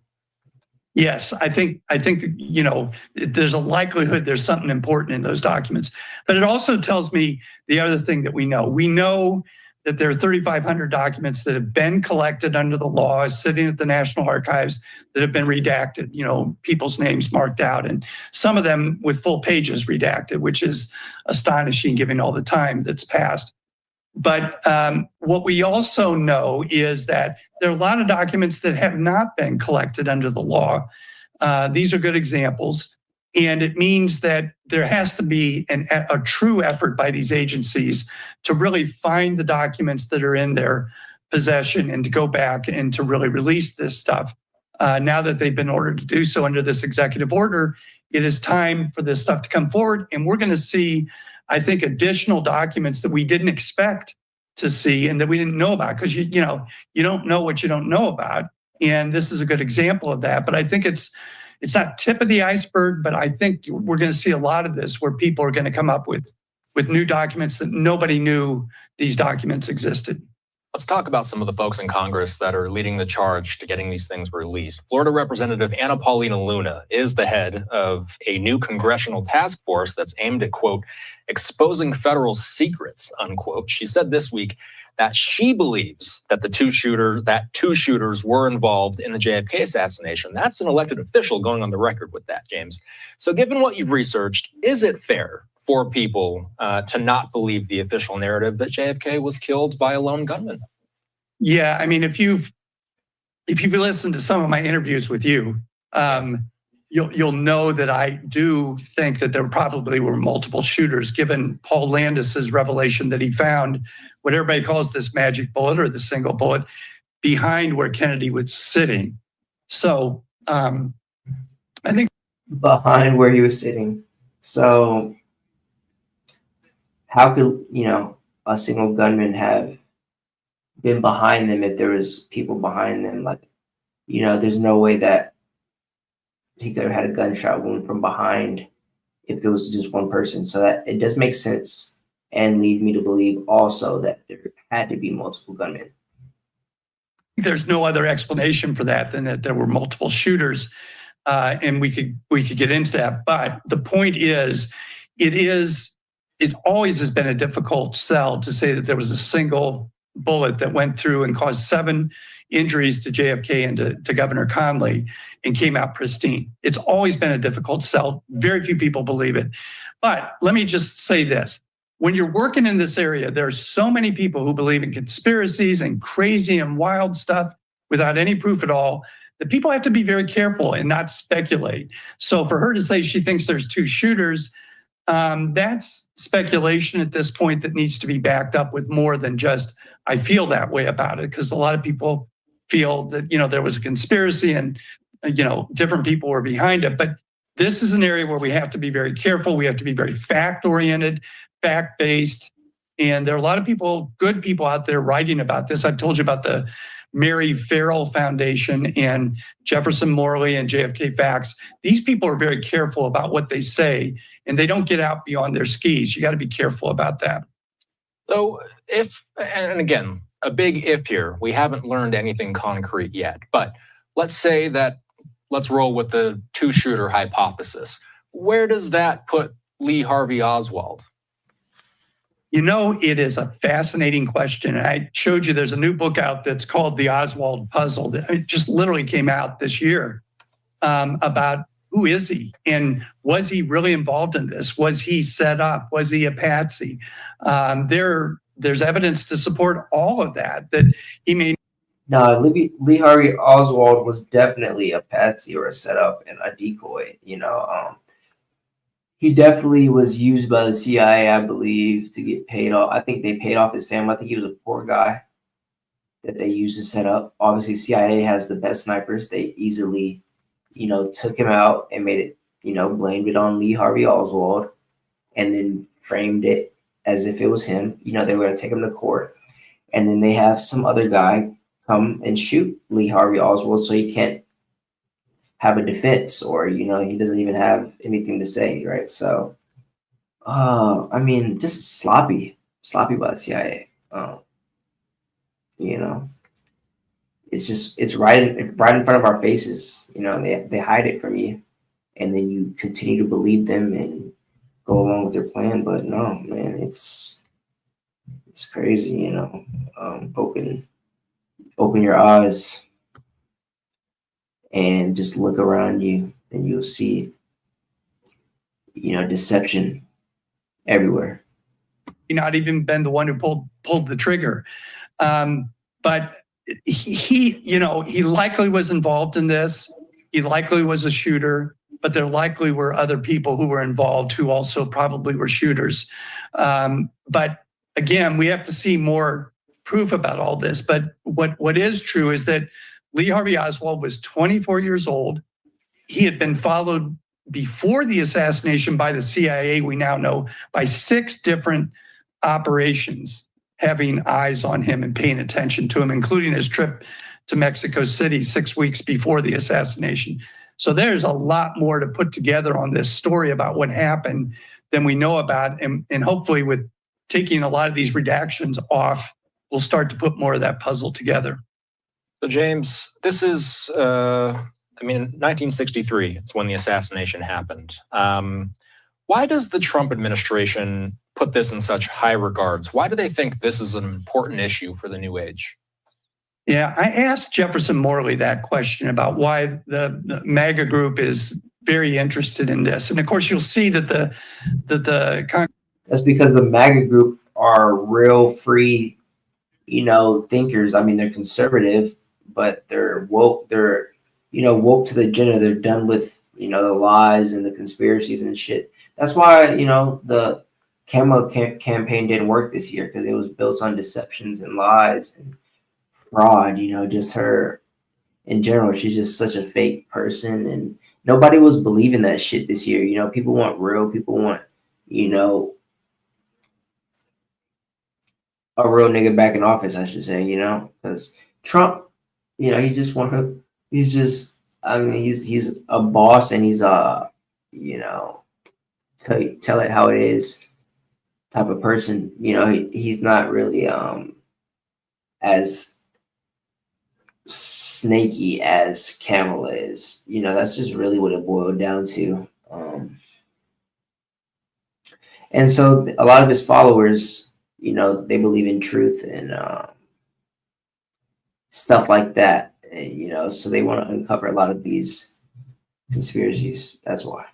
Yes, I think you know, there's a likelihood there's something important in those documents. But it also tells me the other thing that we know. We know that there are 3,500 documents that have been collected under the law, sitting at the National Archives, that have been redacted, you know, people's names marked out, and some of them with full pages redacted, which is astonishing given all the time that's passed. But what we also know is that there are a lot of documents that have not been collected under the law. These are good examples. And it means that there has to be a true effort by these agencies to really find the documents that are in their possession and to go back and to really release this stuff. Now that they've been ordered to do so under this executive order, it is time for this stuff to come forward. And we're going to see, I think, additional documents that we didn't expect to see and that we didn't know about, because you don't know what you don't know about. And this is a good example of that. But I think it's not tip of the iceberg, but I think we're going to see a lot of this where people are going to come up with with new documents that nobody knew these documents existed. Let's talk about some of the folks in Congress that are leading the charge to getting these things released. Florida Representative Anna Paulina Luna is the head of a new congressional task force that's aimed at, quote, exposing federal secrets, unquote. She said this week that she believes that two shooters were involved in the JFK assassination. That's an elected official going on the record with that, James. So given what you've researched, is it fair for people to not believe the official narrative that JFK was killed by a lone gunman? Yeah, I mean, if you've listened to some of my interviews with you, you'll know that I do think that there probably were multiple shooters, given Paul Landis's revelation that he found what everybody calls this magic bullet or the single bullet behind where Kennedy was sitting. So I think behind where he was sitting. So how could, a single gunman have been behind them if there was people behind them? Like, there's no way that he could have had a gunshot wound from behind if it was just one person. So that it does make sense and lead me to believe also that there had to be multiple gunmen. There's no other explanation for that than that there were multiple shooters, and we could get into that. But the point is, it always has been a difficult sell to say that there was a single bullet that went through and caused 7 injuries to JFK and to Governor Conley and came out pristine. It's always been a difficult sell. Very few people believe it. But let me just say this. When you're working in this area, there are so many people who believe in conspiracies and crazy and wild stuff without any proof at all that people have to be very careful and not speculate. So for her to say she thinks there's 2 shooters, that's speculation at this point that needs to be backed up with more than just, I feel that way about it, because a lot of people feel that, there was a conspiracy and, different people were behind it. But this is an area where we have to be very careful. We have to be very fact-oriented, fact-based. And there are a lot of people, good people out there writing about this. I've told you about the Mary Farrell Foundation and Jefferson Morley and JFK Facts. These people are very careful about what they say, and they don't get out beyond their skis. You got to be careful about that. So and again, a big if here, we haven't learned anything concrete yet, but let's roll with the 2-shooter hypothesis. Where does that put Lee Harvey Oswald? It is a fascinating question. I showed you there's a new book out that's called The Oswald Puzzle. It just literally came out this year about who is he and was he really involved in this? Was he set up? Was he a patsy? There's evidence to support all of that he may. No, Lee Harvey Oswald was definitely a patsy or a setup and a decoy. He definitely was used by the CIA, I believe, to get paid off. I think they paid off his family. I think he was a poor guy that they used to set up. Obviously, CIA has the best snipers. They easily, took him out and made it, blamed it on Lee Harvey Oswald and then framed it as if it was him. They were going to take him to court. And then they have some other guy come and shoot Lee Harvey Oswald so he can't have a defense, or he doesn't even have anything to say, right? So just sloppy by the CIA. It's right in front of our faces. They hide it from you, and then you continue to believe them and go along with their plan. But no, man, it's crazy. Open your eyes and just look around you, and you'll see, deception everywhere. Not even been the one who pulled the trigger, but he likely was involved in this. He likely was a shooter, but there likely were other people who were involved who also probably were shooters. But again, we have to see more proof about all this. But what is true is that Lee Harvey Oswald was 24 years old. He had been followed before the assassination by the CIA, we now know, by 6 different operations having eyes on him and paying attention to him, including his trip to Mexico City 6 weeks before the assassination. So there's a lot more to put together on this story about what happened than we know about. And hopefully with taking a lot of these redactions off, we'll start to put more of that puzzle together. So James, this is, 1963, it's when the assassination happened. Why does the Trump administration put this in such high regards? Why do they think this is an important issue for the new age? Yeah, I asked Jefferson Morley that question about why the MAGA group is very interested in this. And of course, you'll see that that's because the MAGA group are real free, thinkers. I mean, they're conservative, but they're woke. They're, woke to the agenda. They're done with, the lies and the conspiracies and shit. That's why, the Kamala campaign didn't work this year, because it was built on deceptions and lies and fraud. Just her in general. She's just such a fake person, and nobody was believing that shit this year. People want real. People want, a real nigga back in office, I should say. Because Trump, he's just he's a boss, and he's tell it how it is type of person. He's not really as snaky as Kamala is. That's just really what it boiled down to. And so a lot of his followers, they believe in truth and stuff like that. And, so they want to uncover a lot of these conspiracies. That's why.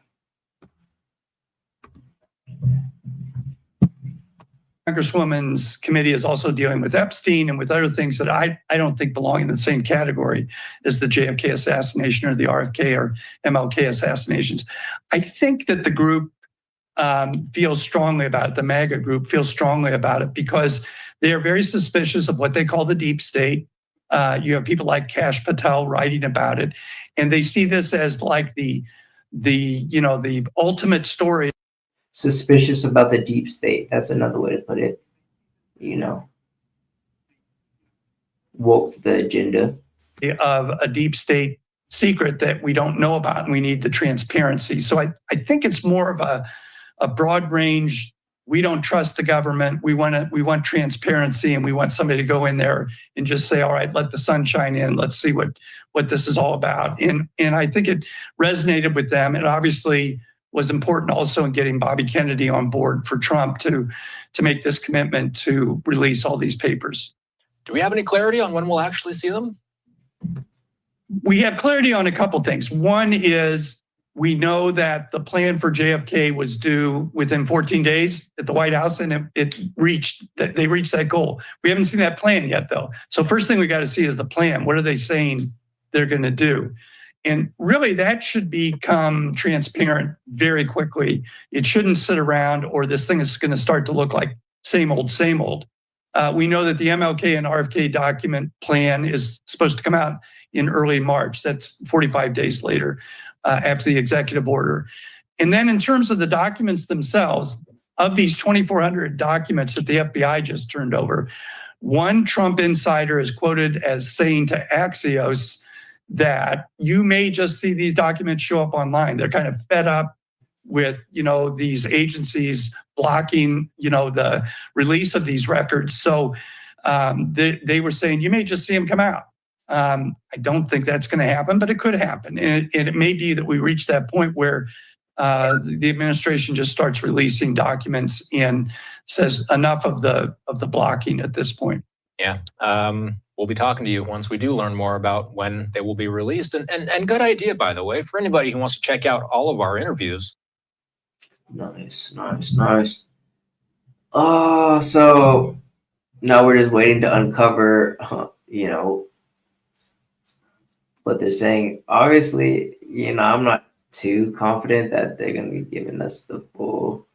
Congresswoman's committee is also dealing with Epstein and with other things that I don't think belong in the same category as the JFK assassination or the RFK or MLK assassinations. I think that the group feels strongly about it. The MAGA group feels strongly about it because they are very suspicious of what they call the deep state. You have people like Kash Patel writing about it, and they see this as like the ultimate story. Suspicious about the deep state. That's another way to put it. Woke to the agenda of a deep state secret that we don't know about, and we need the transparency. So I think it's more of a broad range. We don't trust the government. We want transparency, and we want somebody to go in there and just say, all right, let the sun shine in. Let's see what this is all about. And I think it resonated with them. It obviously was important also in getting Bobby Kennedy on board for Trump to make this commitment to release all these papers. Do we have any clarity on when we'll actually see them? We have clarity on a couple things. One is we know that the plan for JFK was due within 14 days at the White House, and they reached that goal. We haven't seen that plan yet, though. So first thing we got to see is the plan. What are they saying they're going to do? And really, that should become transparent very quickly. It shouldn't sit around, or this thing is going to start to look like same old, same old. We know that the MLK and RFK document plan is supposed to come out in early March. That's 45 days later after the executive order. And then in terms of the documents themselves, of these 2,400 documents that the FBI just turned over, one Trump insider is quoted as saying to Axios that you may just see these documents show up online. They're kind of fed up with, these agencies blocking, the release of these records. So they were saying you may just see them come out. I don't think that's going to happen, but it could happen. And it may be that we reach that point where the administration just starts releasing documents and says enough of the blocking at this point. Yeah. We'll be talking to you once we do learn more about when they will be released. And good idea, by the way, for anybody who wants to check out all of our interviews. Nice. So now we're just waiting to uncover, what they're saying. Obviously, I'm not too confident that they're going to be giving us the full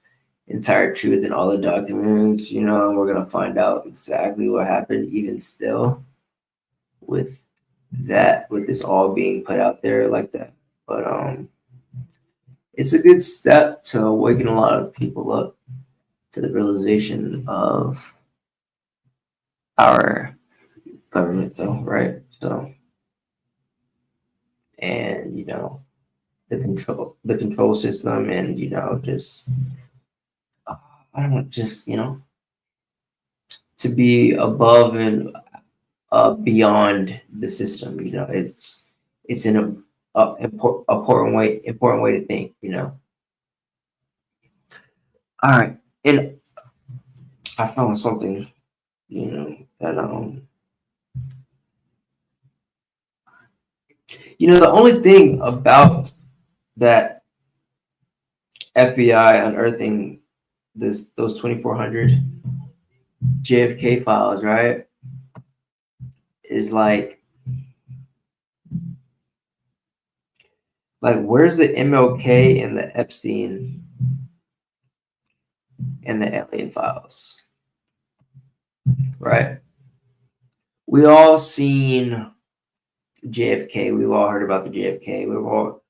entire truth and all the documents, and we're going to find out exactly what happened even still with this all being put out there like that. But it's a good step to awaken a lot of people up to the realization of our government, though, right? So, and the control system, and just I don't know, just, you know, to be above and beyond the system. You know, it's an important way to think. You know. All right, and I found something, you know, that you know, the only thing about that FBI unearthing those 2,400 JFK files, right, is like where's the MLK and the Epstein and the alien files, right? We all seen JFK. We've all heard about the JFK. We've all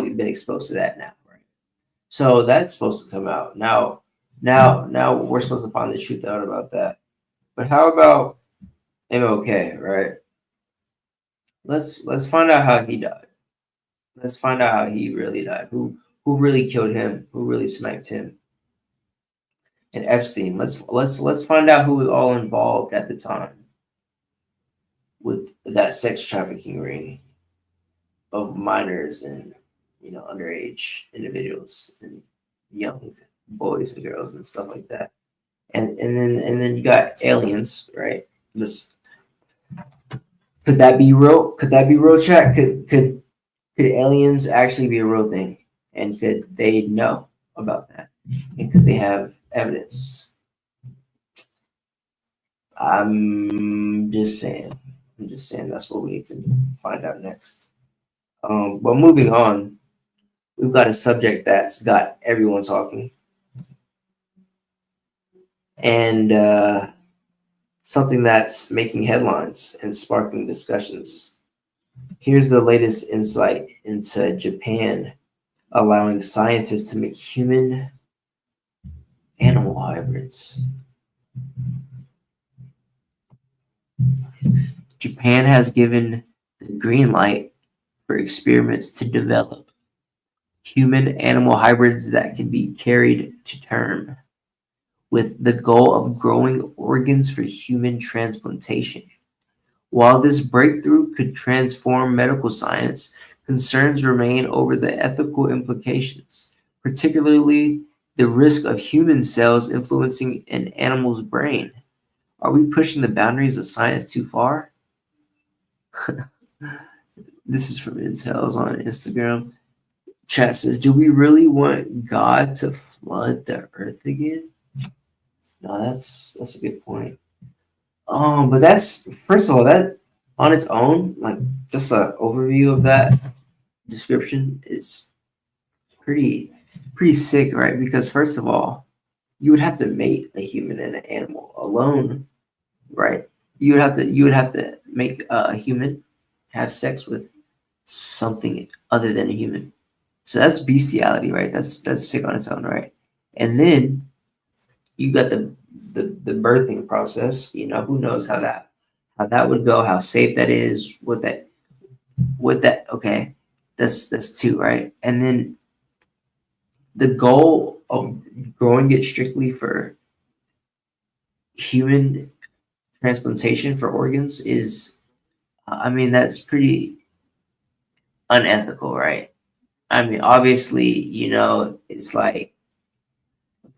been exposed to that now, right? So that's supposed to come out now. Now we're supposed to find the truth out about that. But how about MLK, right? Let's find out how he died. Let's find out how he really died. Who really killed him? Who really sniped him? And Epstein. Let's find out who was all involved at the time with that sex trafficking ring of minors and, you know, underage individuals and young boys and girls and stuff like that. And then you got aliens, right? Could that be real? Could that be real, chat? Could aliens actually be a real thing? And could they know about that? And could they have evidence? I'm just saying that's what we need to find out next. But moving on, we've got a subject that's got everyone talking. And something that's making headlines and sparking discussions. Here's the latest insight into Japan allowing scientists to make human animal hybrids. Japan has given the green light for experiments to develop human animal hybrids that can be carried to term, with the goal of growing organs for human transplantation. While this breakthrough could transform medical science, concerns remain over the ethical implications, particularly the risk of human cells influencing an animal's brain. Are we pushing the boundaries of science too far? This is from Intels on Instagram. Chat says, do we really want God to flood the earth again? No, that's a good point. But that's, first of all, that on its own, like just an overview of that description is pretty sick, right? Because first of all, you would have to mate a human and an animal alone, right? You would have to make a human have sex with something other than a human. So that's bestiality, right? That's sick on its own, right? And then you got the birthing process. You know, who knows how that would go, how safe that is, what that okay, that's two, right? And then the goal of growing it strictly for human transplantation for organs is, I mean, that's pretty unethical, right? I mean, obviously, you know, it's like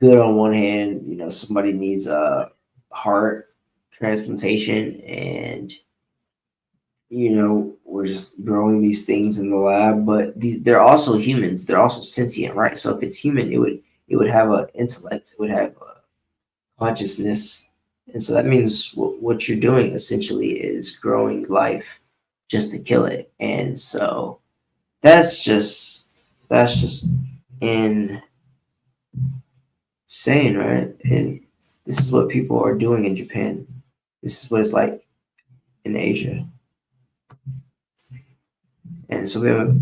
good on one hand, you know, somebody needs a heart transplantation and, you know, we're just growing these things in the lab, but they're also humans. They're also sentient, right? So if it's human, it would have an intellect, it would have a consciousness. And so that means what you're doing essentially is growing life just to kill it. And so that's just insane, right? And this is what people are doing in Japan. This is what it's like in Asia. And so we have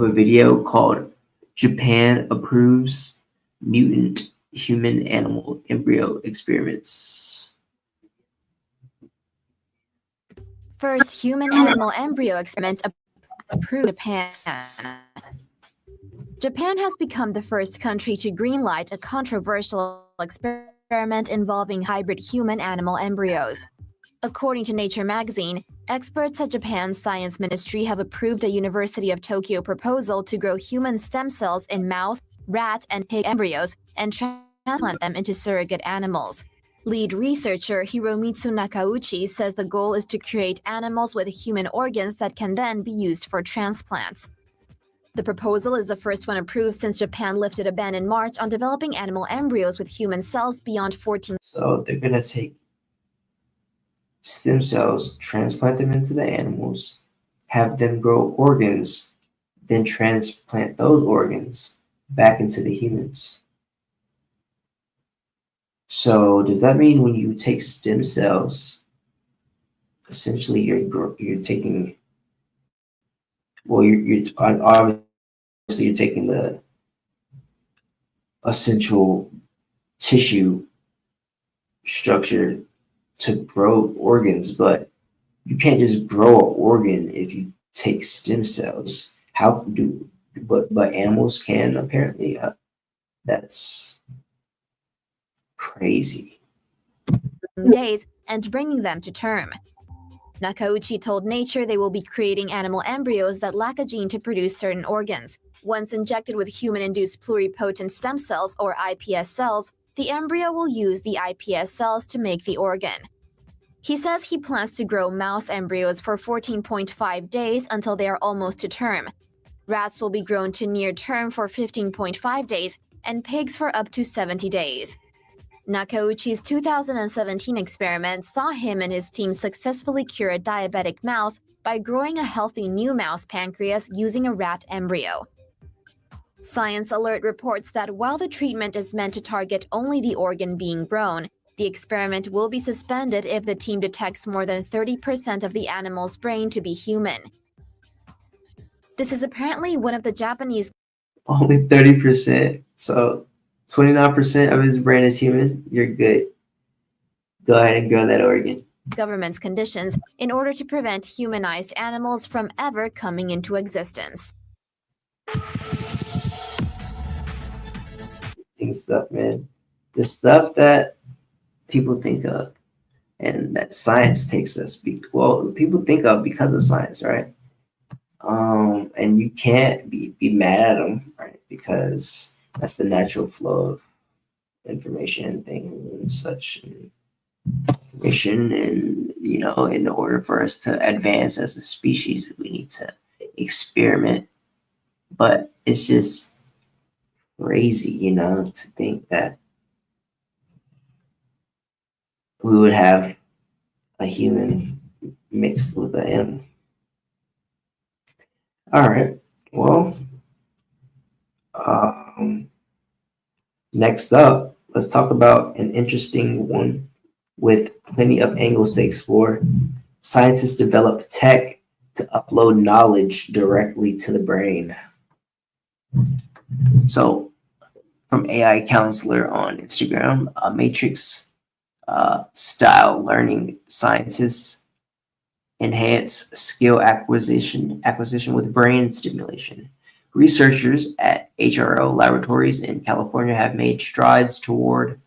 a video called Japan Approves Mutant Human Animal Embryo Experiments. First human animal embryo experiment approved in Japan. Japan has become the first country to greenlight a controversial experiment involving hybrid human-animal embryos. According to Nature magazine, experts at Japan's science ministry have approved a University of Tokyo proposal to grow human stem cells in mouse, rat, and pig embryos and transplant them into surrogate animals. Lead researcher Hiromitsu Nakauchi says the goal is to create animals with human organs that can then be used for transplants. The proposal is the first one approved since Japan lifted a ban in March on developing animal embryos with human cells beyond 14. So they're gonna take stem cells, transplant them into the animals, have them grow organs, then transplant those organs back into the humans. So does that mean when you take stem cells, essentially you're taking, well, you're obviously you're taking the essential tissue structure to grow organs, but you can't just grow an organ if you take stem cells. But animals can apparently. That's crazy. Days and bringing them to term. Nakauchi told Nature they will be creating animal embryos that lack a gene to produce certain organs. Once injected with human-induced pluripotent stem cells, or iPS cells, the embryo will use the iPS cells to make the organ. He says he plans to grow mouse embryos for 14.5 days until they are almost to term. Rats will be grown to near term for 15.5 days, and pigs for up to 70 days. Nakauchi's 2017 experiment saw him and his team successfully cure a diabetic mouse by growing a healthy new mouse pancreas using a rat embryo. Science Alert reports that while the treatment is meant to target only the organ being grown, the experiment will be suspended if the team detects more than 30% of the animal's brain to be human. This is apparently one of the Japanese... Only 30%. So 29% of his brain is human. You're good. Go ahead and grow that organ. Government's conditions in order to prevent humanized animals from ever coming into existence. Stuff, man. The stuff that people think of and that science takes us, people think of because of science, right? And you can't be mad at them, right? Because that's the natural flow of information and things and such. Information, and in order for us to advance as a species, we need to experiment. But it's just crazy, to think that we would have a human mixed with an animal. All right. Well, next up, let's talk about an interesting one with plenty of angles to explore. Scientists develop tech to upload knowledge directly to the brain. So, from AI counselor on Instagram, a matrix style learning scientists enhance skill acquisition with brain stimulation. Researchers at HRO laboratories in California have made strides toward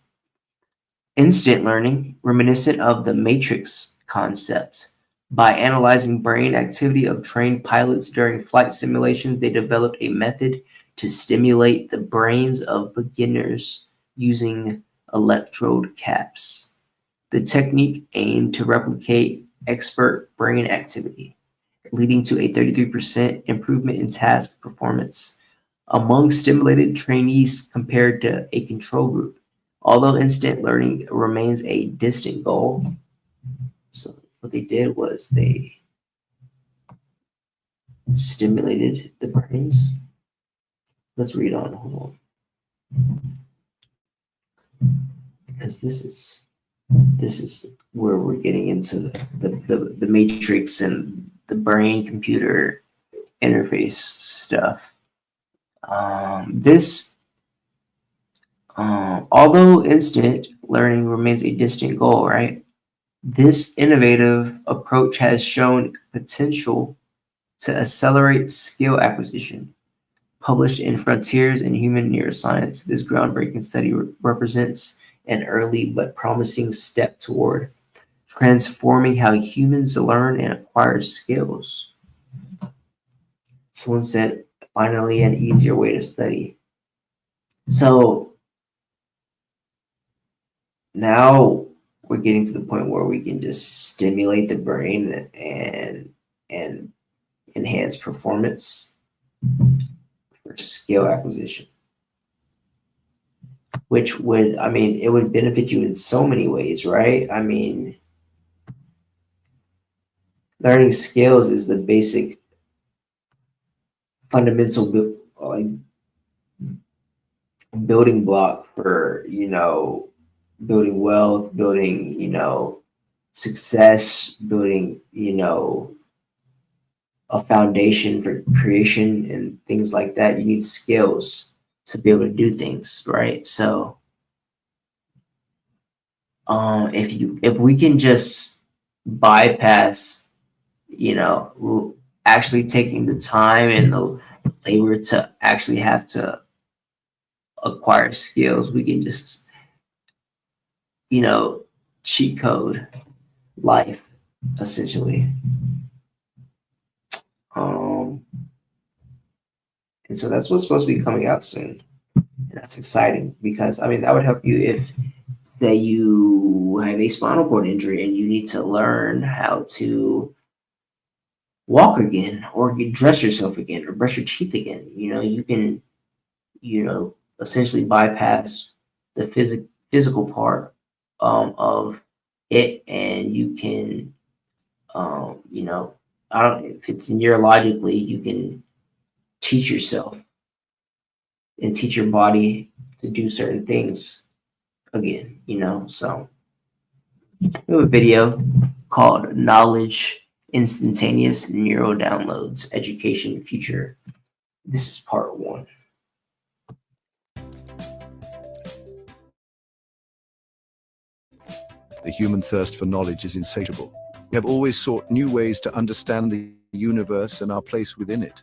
instant learning, reminiscent of the matrix concept. By analyzing brain activity of trained pilots during flight simulations, they developed a method to stimulate the brains of beginners using electrode caps. The technique aimed to replicate expert brain activity, leading to a 33% improvement in task performance among stimulated trainees compared to a control group. Although instant learning remains a distant goal, so what they did was they stimulated the brains. Let's read on. Hold on, because this is where we're getting into the matrix and the brain computer interface stuff. Although instant learning remains a distant goal, right? This innovative approach has shown potential to accelerate skill acquisition. Published in Frontiers in Human Neuroscience, this groundbreaking study represents an early but promising step toward transforming how humans learn and acquire skills. Someone said, finally, an easier way to study. So now we're getting to the point where we can just stimulate the brain and enhance performance for skill acquisition, which would, I mean, it would benefit you in so many ways, right? I mean, learning skills is the basic fundamental like building block for, you know, building wealth, building, you know, success, building, you know, a foundation for creation and things like that. You need skills to be able to do things, right? So if we can just bypass, you know, actually taking the time and the labor to actually have to acquire skills, we can just, you know, cheat code life essentially. And so that's what's supposed to be coming out soon. And that's exciting because, I mean, that would help you if, say, you have a spinal cord injury and you need to learn how to walk again or dress yourself again or brush your teeth again. You know, you can, you know, essentially bypass the physical part of it, and you can, you know, if it's neurologically, you can teach yourself and teach your body to do certain things again, you know. So we have a video called Knowledge Instantaneous Neural Downloads Education Future. This is part 1. The human thirst for knowledge is insatiable. We have always sought new ways to understand the universe and our place within it.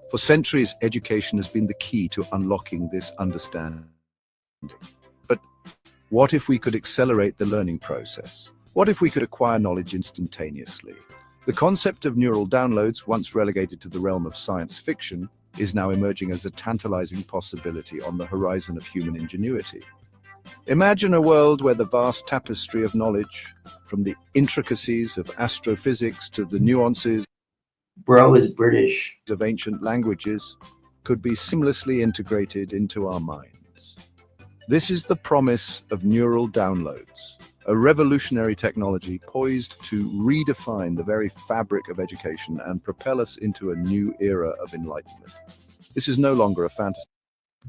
For centuries, education has been the key to unlocking this understanding. But what if we could accelerate the learning process? What if we could acquire knowledge instantaneously? The concept of neural downloads, once relegated to the realm of science fiction, is now emerging as a tantalizing possibility on the horizon of human ingenuity. Imagine a world where the vast tapestry of knowledge, from the intricacies of astrophysics to the nuances Bro is British of ancient languages, could be seamlessly integrated into our minds. This is the promise of neural downloads, a revolutionary technology poised to redefine the very fabric of education and propel us into a new era of enlightenment. This is no longer a fantasy.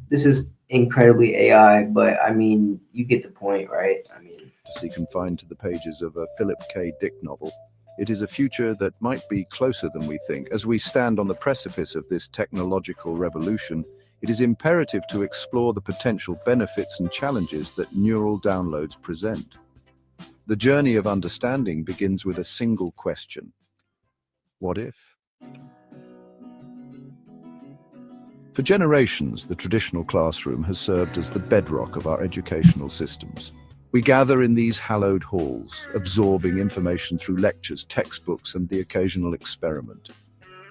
This is incredibly AI, but I mean, you get the point, right? I mean, confined to the pages of a Philip K. Dick novel. It is a future that might be closer than we think. As we stand on the precipice of this technological revolution, it is imperative to explore the potential benefits and challenges that neural downloads present. The journey of understanding begins with a single question: what if? For generations, the traditional classroom has served as the bedrock of our educational systems. We gather in these hallowed halls, absorbing information through lectures, textbooks, and the occasional experiment.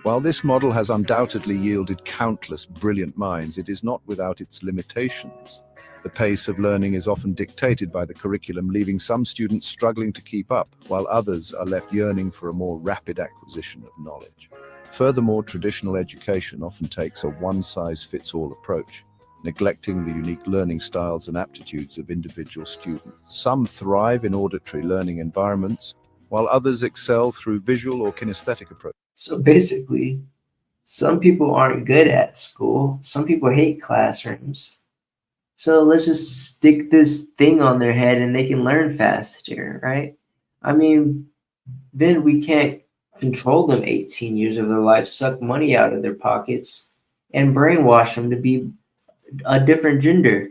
While this model has undoubtedly yielded countless brilliant minds, it is not without its limitations. The pace of learning is often dictated by the curriculum, leaving some students struggling to keep up, while others are left yearning for a more rapid acquisition of knowledge. Furthermore, traditional education often takes a one-size-fits-all approach, neglecting the unique learning styles and aptitudes of individual students. Some thrive in auditory learning environments, while others excel through visual or kinesthetic approaches. so basically, some people aren't good at school. Some people hate classrooms. So let's just stick this thing on their head and they can learn faster, right? I mean, then we can't control them 18 years of their life, suck money out of their pockets, and brainwash them to be a different gender.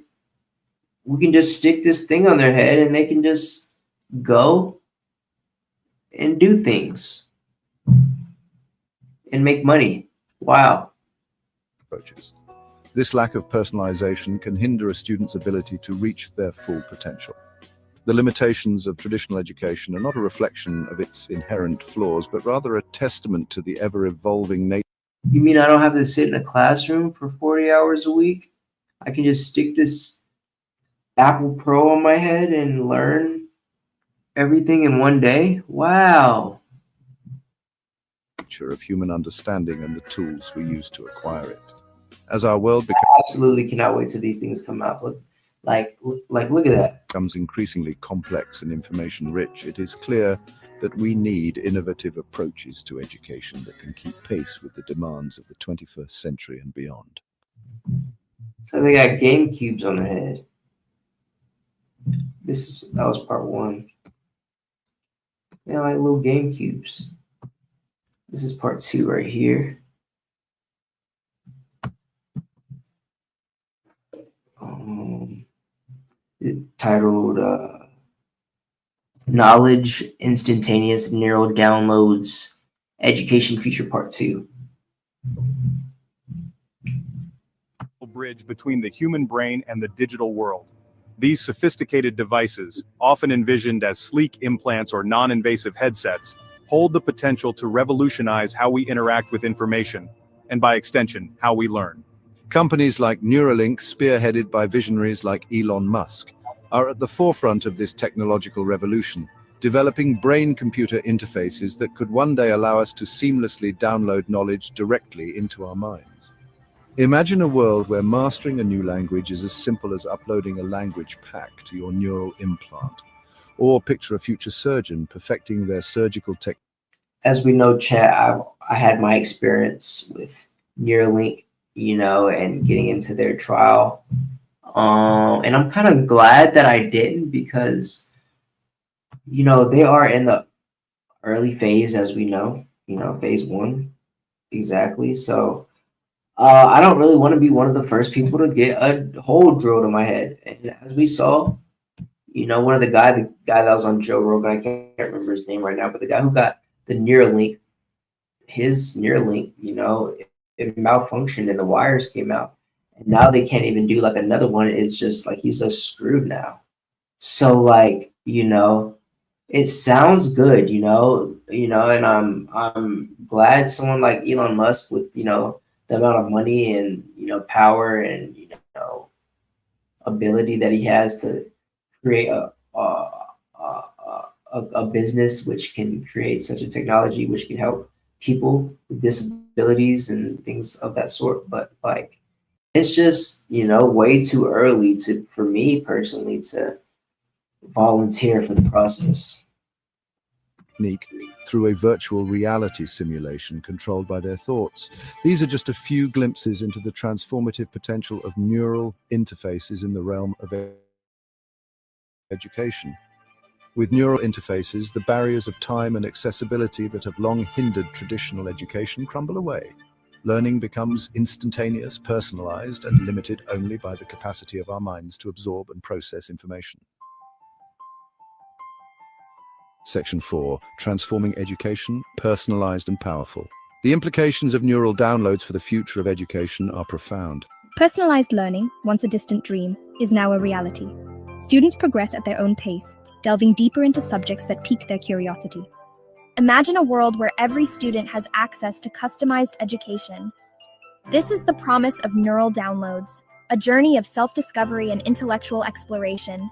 We can just stick this thing on their head and they can just go and do things and make money. Wow. approaches. This lack of personalization can hinder a student's ability to reach their full potential. The limitations of traditional education are not a reflection of its inherent flaws, but rather a testament to the ever-evolving nature. You mean I don't have to sit in a classroom for 40 hours a week? I can just stick this Apple Pro on my head and learn everything in one day? Wow. Of human understanding and the tools we use to acquire it. As our world absolutely cannot wait till these things come out. Look at that. Becomes increasingly complex and information rich, it is clear that we need innovative approaches to education that can keep pace with the demands of the 21st century and beyond. So they got Game Cubes on their head. That was part one. They like little Game Cubes. This is part two right here. Titled Knowledge Instantaneous Neural Downloads Education Future Part 2. Bridge between the human brain and the digital world. These sophisticated devices, often envisioned as sleek implants or non-invasive headsets, hold the potential to revolutionize how we interact with information, and by extension, how we learn. Companies like Neuralink, spearheaded by visionaries like Elon Musk, are at the forefront of this technological revolution, developing brain-computer interfaces that could one day allow us to seamlessly download knowledge directly into our minds. Imagine a world where mastering a new language is as simple as uploading a language pack to your neural implant. Or picture a future surgeon perfecting their surgical technique. As we know, chat, I had my experience with Neuralink, and getting into their trial. And I'm kind of glad that I didn't because, they are in the early phase, as we know, phase one, exactly. So I don't really want to be one of the first people to get a hole drilled in my head. And as we saw, one of the guy that was on Joe Rogan, I can't remember his name right now, but the guy who got the Neuralink, his Neuralink, it malfunctioned and the wires came out. And now they can't even do like another one. It's just like he's just screwed now. So it sounds good, and I'm glad someone like Elon Musk with, the amount of money and, power and, ability that he has to create a business which can create such a technology which can help people with disabilities and things of that sort. But it's just, way too early for me personally to volunteer for the process. Through a virtual reality simulation controlled by their thoughts. These are just a few glimpses into the transformative potential of neural interfaces in the realm of education. With neural interfaces, the barriers of time and accessibility that have long hindered traditional education crumble away. Learning becomes instantaneous, personalized, and limited only by the capacity of our minds to absorb and process information. Section 4, Transforming Education, Personalized and Powerful. The implications of neural downloads for the future of education are profound. Personalized learning, once a distant dream, is now a reality. Students progress at their own pace, delving deeper into subjects that pique their curiosity. Imagine a world where every student has access to customized education. This is the promise of neural downloads, a journey of self-discovery and intellectual exploration.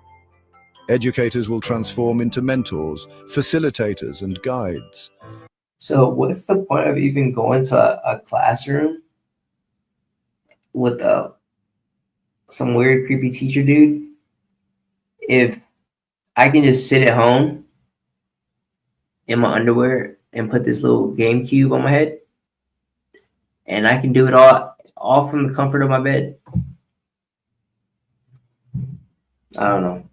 Educators will transform into mentors, facilitators, and guides. So what's the point of even going to a classroom with some weird, creepy teacher dude if I can just sit at home in my underwear and put this little game cube on my head and I can do it all from the comfort of my bed? I don't know.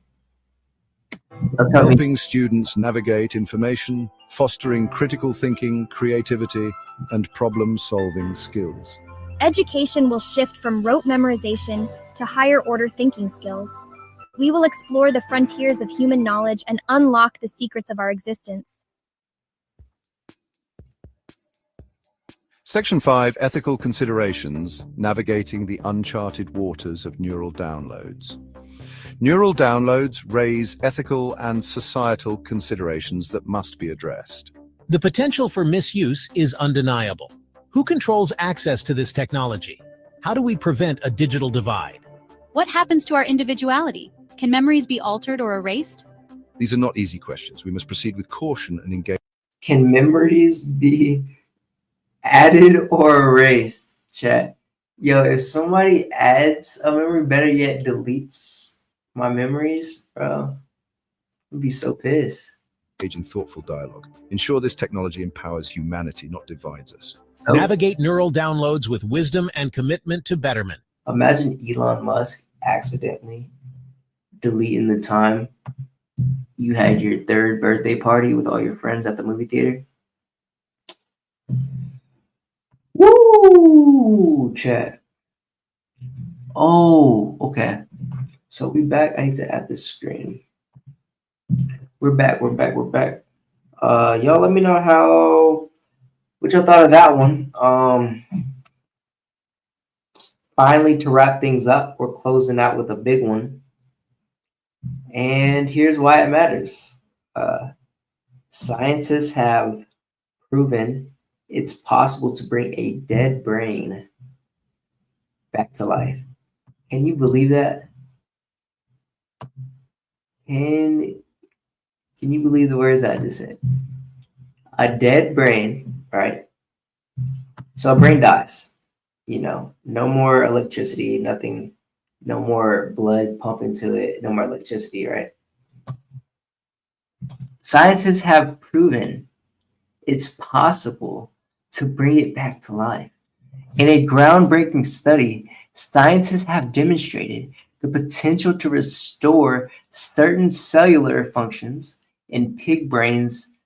Helping students navigate information, fostering critical thinking, creativity, and problem-solving skills. Education will shift from rote memorization to higher-order thinking skills. We will explore the frontiers of human knowledge and unlock the secrets of our existence. Section 5, Ethical Considerations, Navigating the Uncharted Waters of Neural Downloads. Neural downloads raise ethical and societal considerations that must be addressed. The potential for misuse is undeniable. Who controls access to this technology? How do we prevent a digital divide? What happens to our individuality? Can memories be altered or erased? These are not easy questions. We must proceed with caution and engage. Can memories be added or erased? Chat. Yo, if somebody adds a memory, better yet deletes my memories, bro, I'd be so pissed. Engage in thoughtful dialogue. Ensure this technology empowers humanity, not divides us. So, Navigate neural downloads with wisdom and commitment to betterment. imagine Elon Musk accidentally deleting the time you had your 3rd birthday party with all your friends at the movie theater. Woo! Chat. Oh, okay. So we back. I need to add this screen. We're back. Y'all let me know what y'all thought of that one. Finally, to wrap things up, we're closing out with a big one. And here's why it matters. Scientists have proven it's possible to bring a dead brain back to life. Can you believe that? Can you believe the words I just said? A dead brain, right? So a brain dies, no more electricity, nothing, no more blood pumping to it, no more electricity, right? Scientists have proven it's possible to bring it back to life. In a groundbreaking study, scientists have demonstrated the potential to restore certain cellular functions in pig brains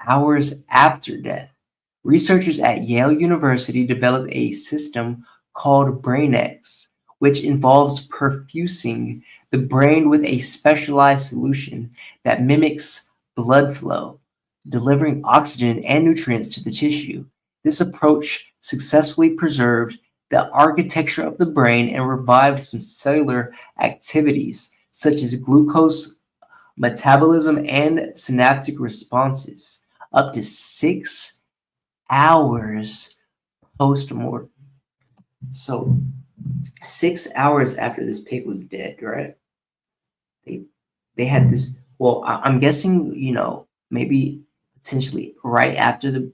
hours after death. Researchers at Yale University developed a system called BrainX, which involves perfusing the brain with a specialized solution that mimics blood flow, delivering oxygen and nutrients to the tissue. This approach successfully preserved the architecture of the brain and revived some cellular activities, such as glucose metabolism and synaptic responses, up to 6 hours post-mortem. So 6 hours after this pig was dead, right? They had this, well, I'm guessing, maybe potentially right after the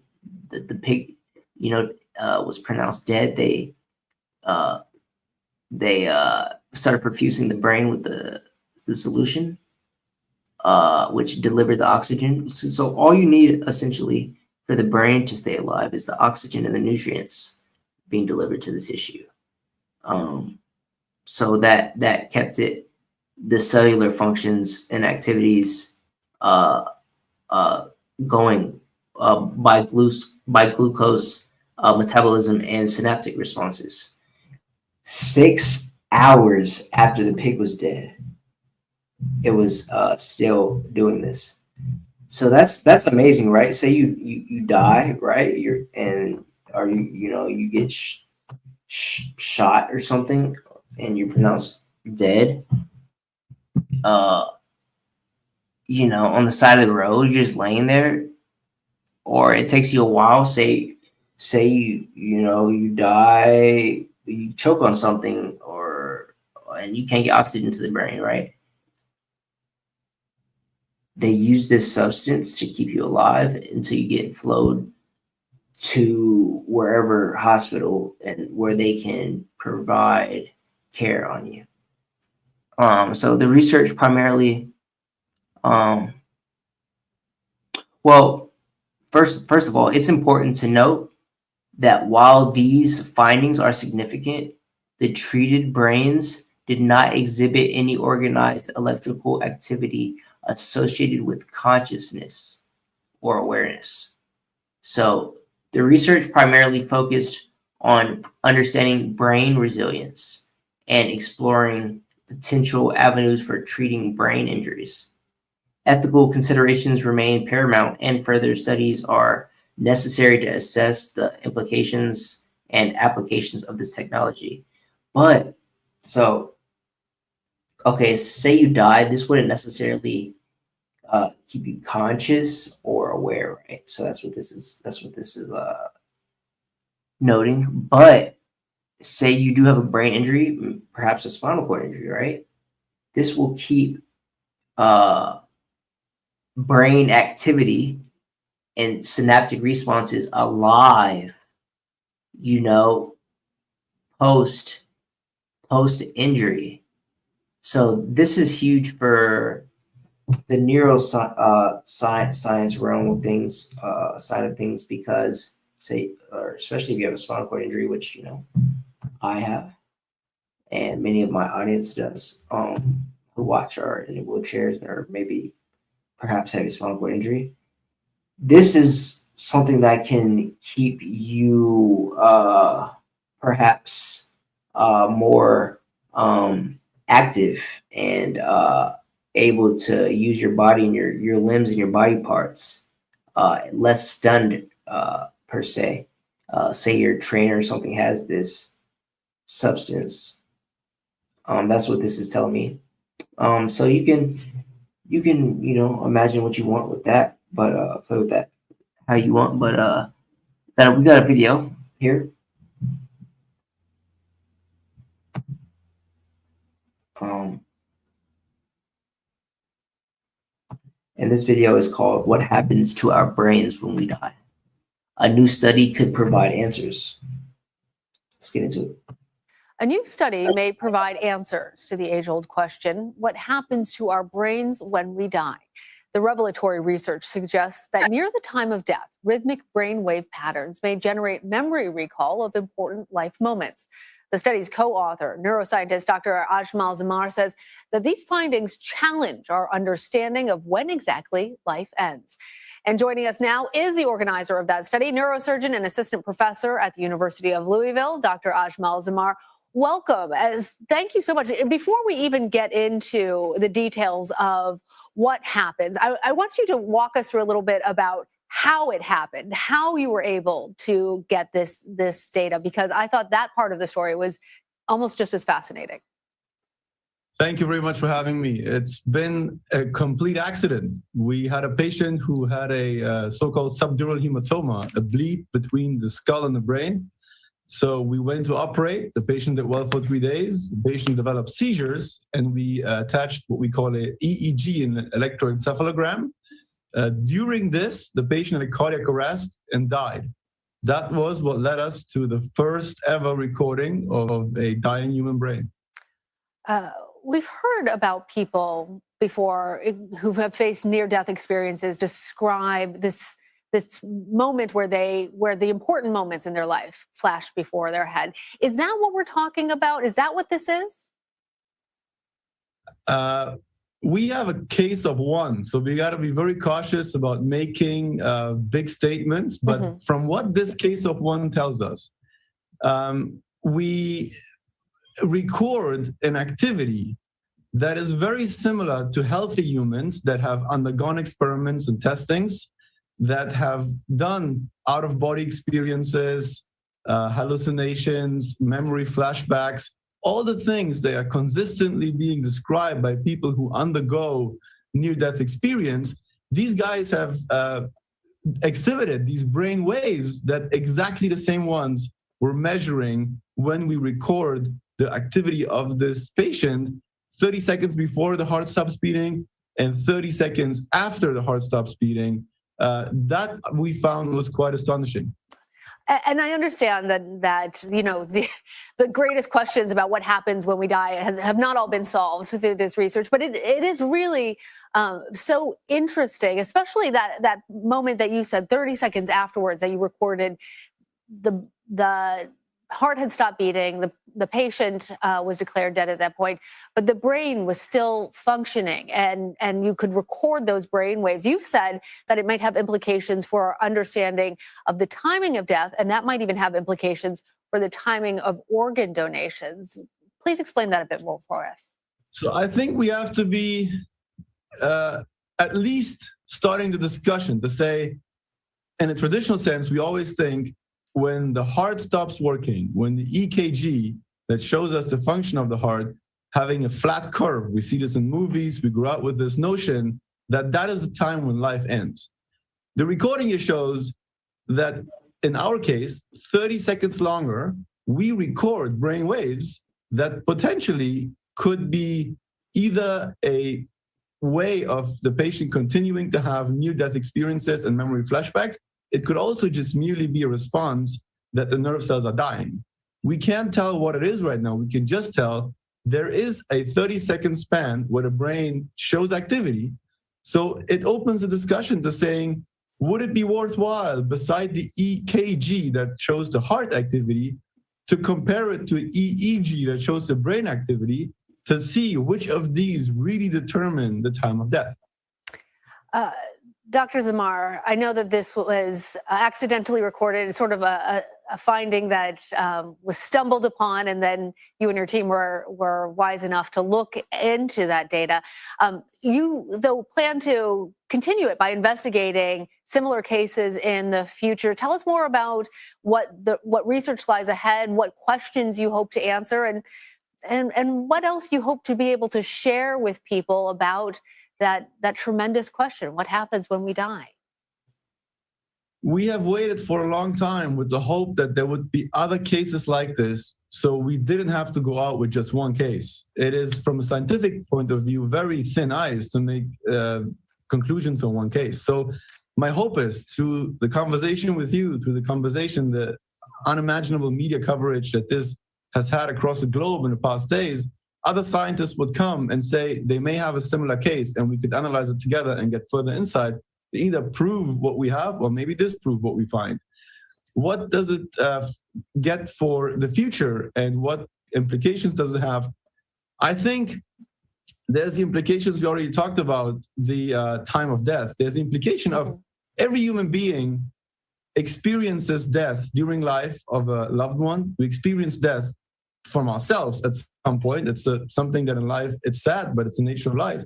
pig, was pronounced dead, they started perfusing the brain with the solution, which delivered the oxygen. So all you need essentially for the brain to stay alive is the oxygen and the nutrients being delivered to the tissue. So that kept the cellular functions and activities going by glucose metabolism and synaptic responses. 6 hours after the pig was dead, it was still doing this. So that's amazing, right? Say you die, right? You get shot or something, and you're pronounced dead. On the side of the road, you're just laying there, or it takes you a while. Say you die, you choke on something, and you can't get oxygen to the brain, right? They use this substance to keep you alive until you get flowed to wherever hospital and where they can provide care on you. So the research primarily, first of all, it's important to note that while these findings are significant, the treated brains did not exhibit any organized electrical activity associated with consciousness or awareness. So the research primarily focused on understanding brain resilience and exploring potential avenues for treating brain injuries. Ethical considerations remain paramount, and further studies are necessary to assess the implications and applications of this technology. But so, okay, say you died, this wouldn't necessarily keep you conscious or aware, right? So that's what this is. That's what this is noting. But say you do have a brain injury, perhaps a spinal cord injury, right? This will keep brain activity and synaptic responses alive, you know, post injury. So this is huge for the science realm of things, side of things, because say, or especially if you have a spinal cord injury, which, you know, I have, and many of my audience does, who watch are in wheelchairs or maybe perhaps have a spinal cord injury. This is something that can keep you perhaps more active and able to use your body and your limbs and your body parts, less stunned per se. Say your trainer or something has this substance. That's what this is telling me. So you can you know, imagine what you want with that, but play with that how you want. But we got a video here. And this video is called "What Happens to Our Brains When We Die?" A new study could provide answers. Let's get into it. A new study may provide answers to the age-old question, what happens to our brains when we die? The revelatory research suggests that near the time of death, rhythmic brainwave patterns may generate memory recall of important life moments. The study's co-author, neuroscientist Dr. Ajmal Zamar, says that these findings challenge our understanding of when exactly life ends. And joining us now is the organizer of that study, neurosurgeon and assistant professor at the University of Louisville, Dr. Ajmal Zamar. Welcome. Thank you so much. Before we even get into the details of what happens, I want you to walk us through a little bit about how it happened, how you were able to get this data, because I thought that part of the story was almost just as fascinating. Thank you very much for having me. It's been a complete accident. We had a patient who had a so-called subdural hematoma, a bleed between the skull and the brain. So we went to operate. The patient did well for 3 days. The patient developed seizures, and we attached what we call a EEG, an electroencephalogram. During this, the patient had a cardiac arrest and died. That was what led us to the first ever recording of a dying human brain. We've heard about people before who have faced near-death experiences describe this moment where the important moments in their life flash before their head. Is that what we're talking about? Is that what this is? We have a case of one, so we got to be very cautious about making big statements. But from what this case of one tells us, we record an activity that is very similar to healthy humans that have undergone experiments and testings, that have done out-of-body experiences, hallucinations, memory flashbacks, all the things that are consistently being described by people who undergo near-death experience. These guys have exhibited these brain waves that exactly the same ones we're measuring when we record the activity of this patient 30 seconds before the heart stops beating and 30 seconds after the heart stops beating. That we found was quite astonishing. And I understand that you know the greatest questions about what happens when we die have not all been solved through this research, but it is really so interesting, especially that moment that you said 30 seconds afterwards that you recorded the heart had stopped beating, the patient was declared dead at that point, but the brain was still functioning, and you could record those brain waves. You've said that it might have implications for our understanding of the timing of death, and that might even have implications for the timing of organ donations. Please explain that a bit more for us. So I think we have to be at least starting the discussion to say, in a traditional sense, we always think when the heart stops working, when the EKG that shows us the function of the heart having a flat curve, we see this in movies, we grew up with this notion that that is the time when life ends. The recording here shows that in our case, 30 seconds longer, we record brain waves that potentially could be either a way of the patient continuing to have near-death experiences and memory flashbacks. It could also just merely be a response that the nerve cells are dying. We can't tell what it is right now. We can just tell there is a 30-second span where the brain shows activity. So it opens a discussion to saying, would it be worthwhile, beside the EKG that shows the heart activity, to compare it to EEG that shows the brain activity to see which of these really determine the time of death? Dr. Zamar, I know that this was accidentally recorded, sort of a finding that was stumbled upon, and then you and your team were wise enough to look into that data. You, though, plan to continue it by investigating similar cases in the future. Tell us more about what research lies ahead, what questions you hope to answer, and what else you hope to be able to share with people about that tremendous question: what happens when we die? We have waited for a long time with the hope that there would be other cases like this, so we didn't have to go out with just one case. It is, from a scientific point of view, very thin ice to make conclusions on one case. So my hope is, through the conversation with you, through the conversation, the unimaginable media coverage that this has had across the globe in the past days, other scientists would come and say they may have a similar case, and we could analyze it together and get further insight to either prove what we have or maybe disprove what we find. What does it get for the future, and what implications does it have? I think there's the implications we already talked about, the time of death. There's the implication of every human being experiences death during life of a loved one. We experience death from ourselves at some point. It's something that in life, it's sad, but it's the nature of life.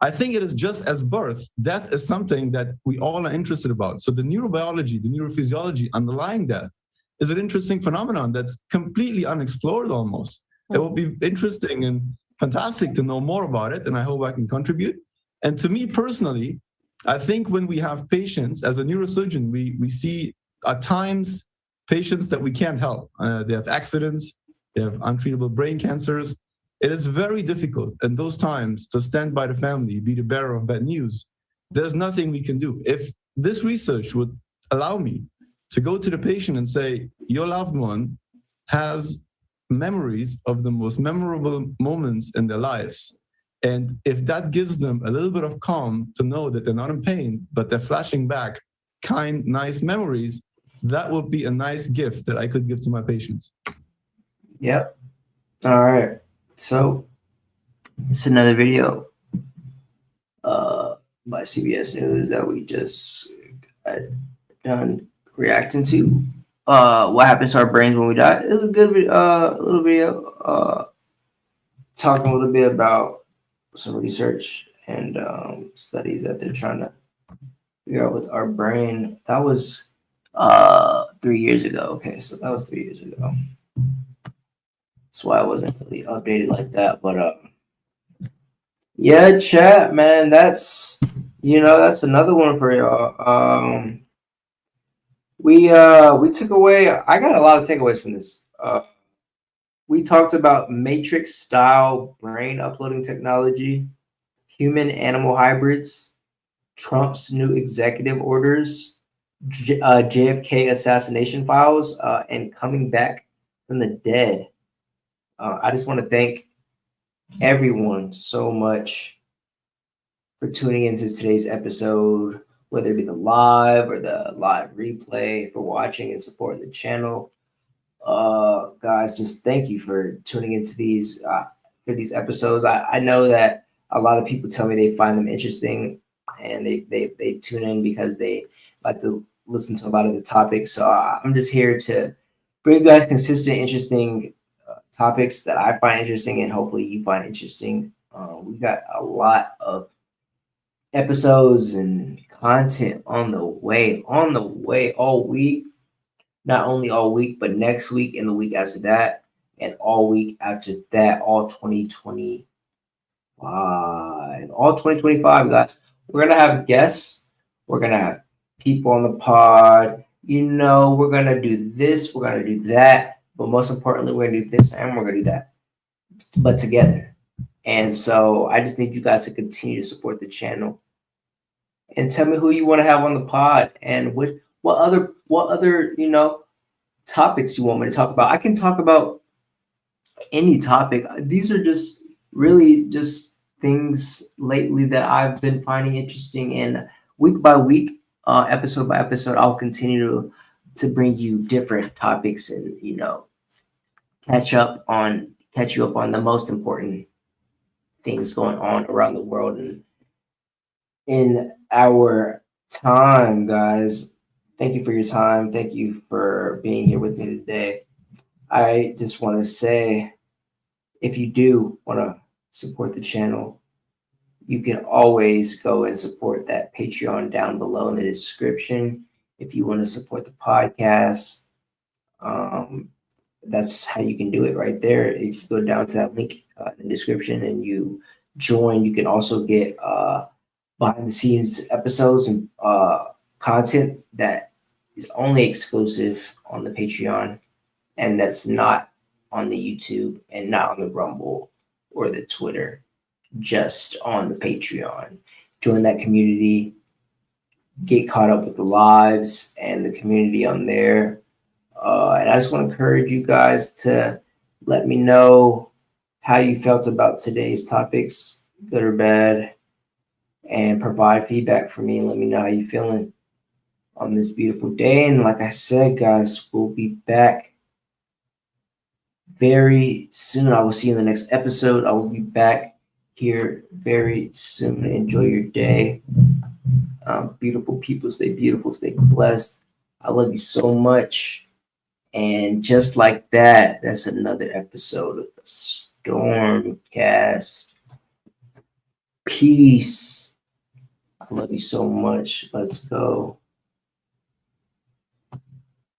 I think it is just as birth. Death is something that we all are interested about. So the neurobiology, the neurophysiology underlying death is an interesting phenomenon that's completely unexplored almost. It will be interesting and fantastic to know more about it, and I hope I can contribute. And to me personally, I think when we have patients, as a neurosurgeon, we see at times patients that we can't help. They have accidents, they have untreatable brain cancers. It is very difficult in those times to stand by the family, be the bearer of bad news. There's nothing we can do. If this research would allow me to go to the patient and say, your loved one has memories of the most memorable moments in their lives, and if that gives them a little bit of calm to know that they're not in pain, but they're flashing back kind, nice memories, that would be a nice gift that I could give to my patients. Yep. All right. So it's another video by CBS News that we just got done reacting to. What happens to our brains when we die? It was a good little video talking a little bit about some research and studies that they're trying to figure out with our brain. That was 3 years ago. Okay, so that was 3 years ago. That's why I wasn't really updated like that. But yeah, chat, man, that's another one for y'all. We took away, I got a lot of takeaways from this. We talked about matrix style brain uploading technology, human animal hybrids, Trump's new executive orders, JFK Assassination Files, and coming back from the dead. I just want to thank everyone so much for tuning into today's episode, whether it be the live or the live replay, for watching and supporting the channel. Guys, just thank you for tuning into these episodes. I know that a lot of people tell me they find them interesting, and they tune in because they like to listen to a lot of the topics. So I'm just here to bring you guys consistent, interesting topics that I find interesting, and hopefully you find interesting. We got a lot of episodes and content on the way all week. Not only all week, but next week and the week after that, and all week after that, all 2025. All 2025, guys. We're going to have guests. We're going to have people on the pod. We're going to do this. We're going to do that. But most importantly, we're going to do this and we're going to do that. But together. And so I just need you guys to continue to support the channel. And tell me who you want to have on the pod and what other topics you want me to talk about. I can talk about any topic. These are just really just things lately that I've been finding interesting, and week by week, episode by episode, I'll continue to bring you different topics and catch you up on the most important things going on around the world and in our time, guys. Thank you for your time. Thank you for being here with me today. I just want to say, if you do want to support the channel, you can always go and support that Patreon down below in the description. If you want to support the podcast, that's how you can do it right there. If you go down to that link in the description and you join, you can also get behind the scenes episodes and content that is only exclusive on the Patreon, and that's not on the YouTube and not on the Rumble or the Twitter, just on the Patreon. Join that community, get caught up with the lives and the community on there. And I just want to encourage you guys to let me know how you felt about today's topics, good or bad, and provide feedback for me and let me know how you're feeling on this beautiful day. And like I said, guys, we'll be back very soon. I will see you in the next episode. I will be back here very soon. Enjoy your day. Beautiful people, stay beautiful, stay blessed. I love you so much. And just like that, that's another episode of the StormCast. Peace. I love you so much. Let's go.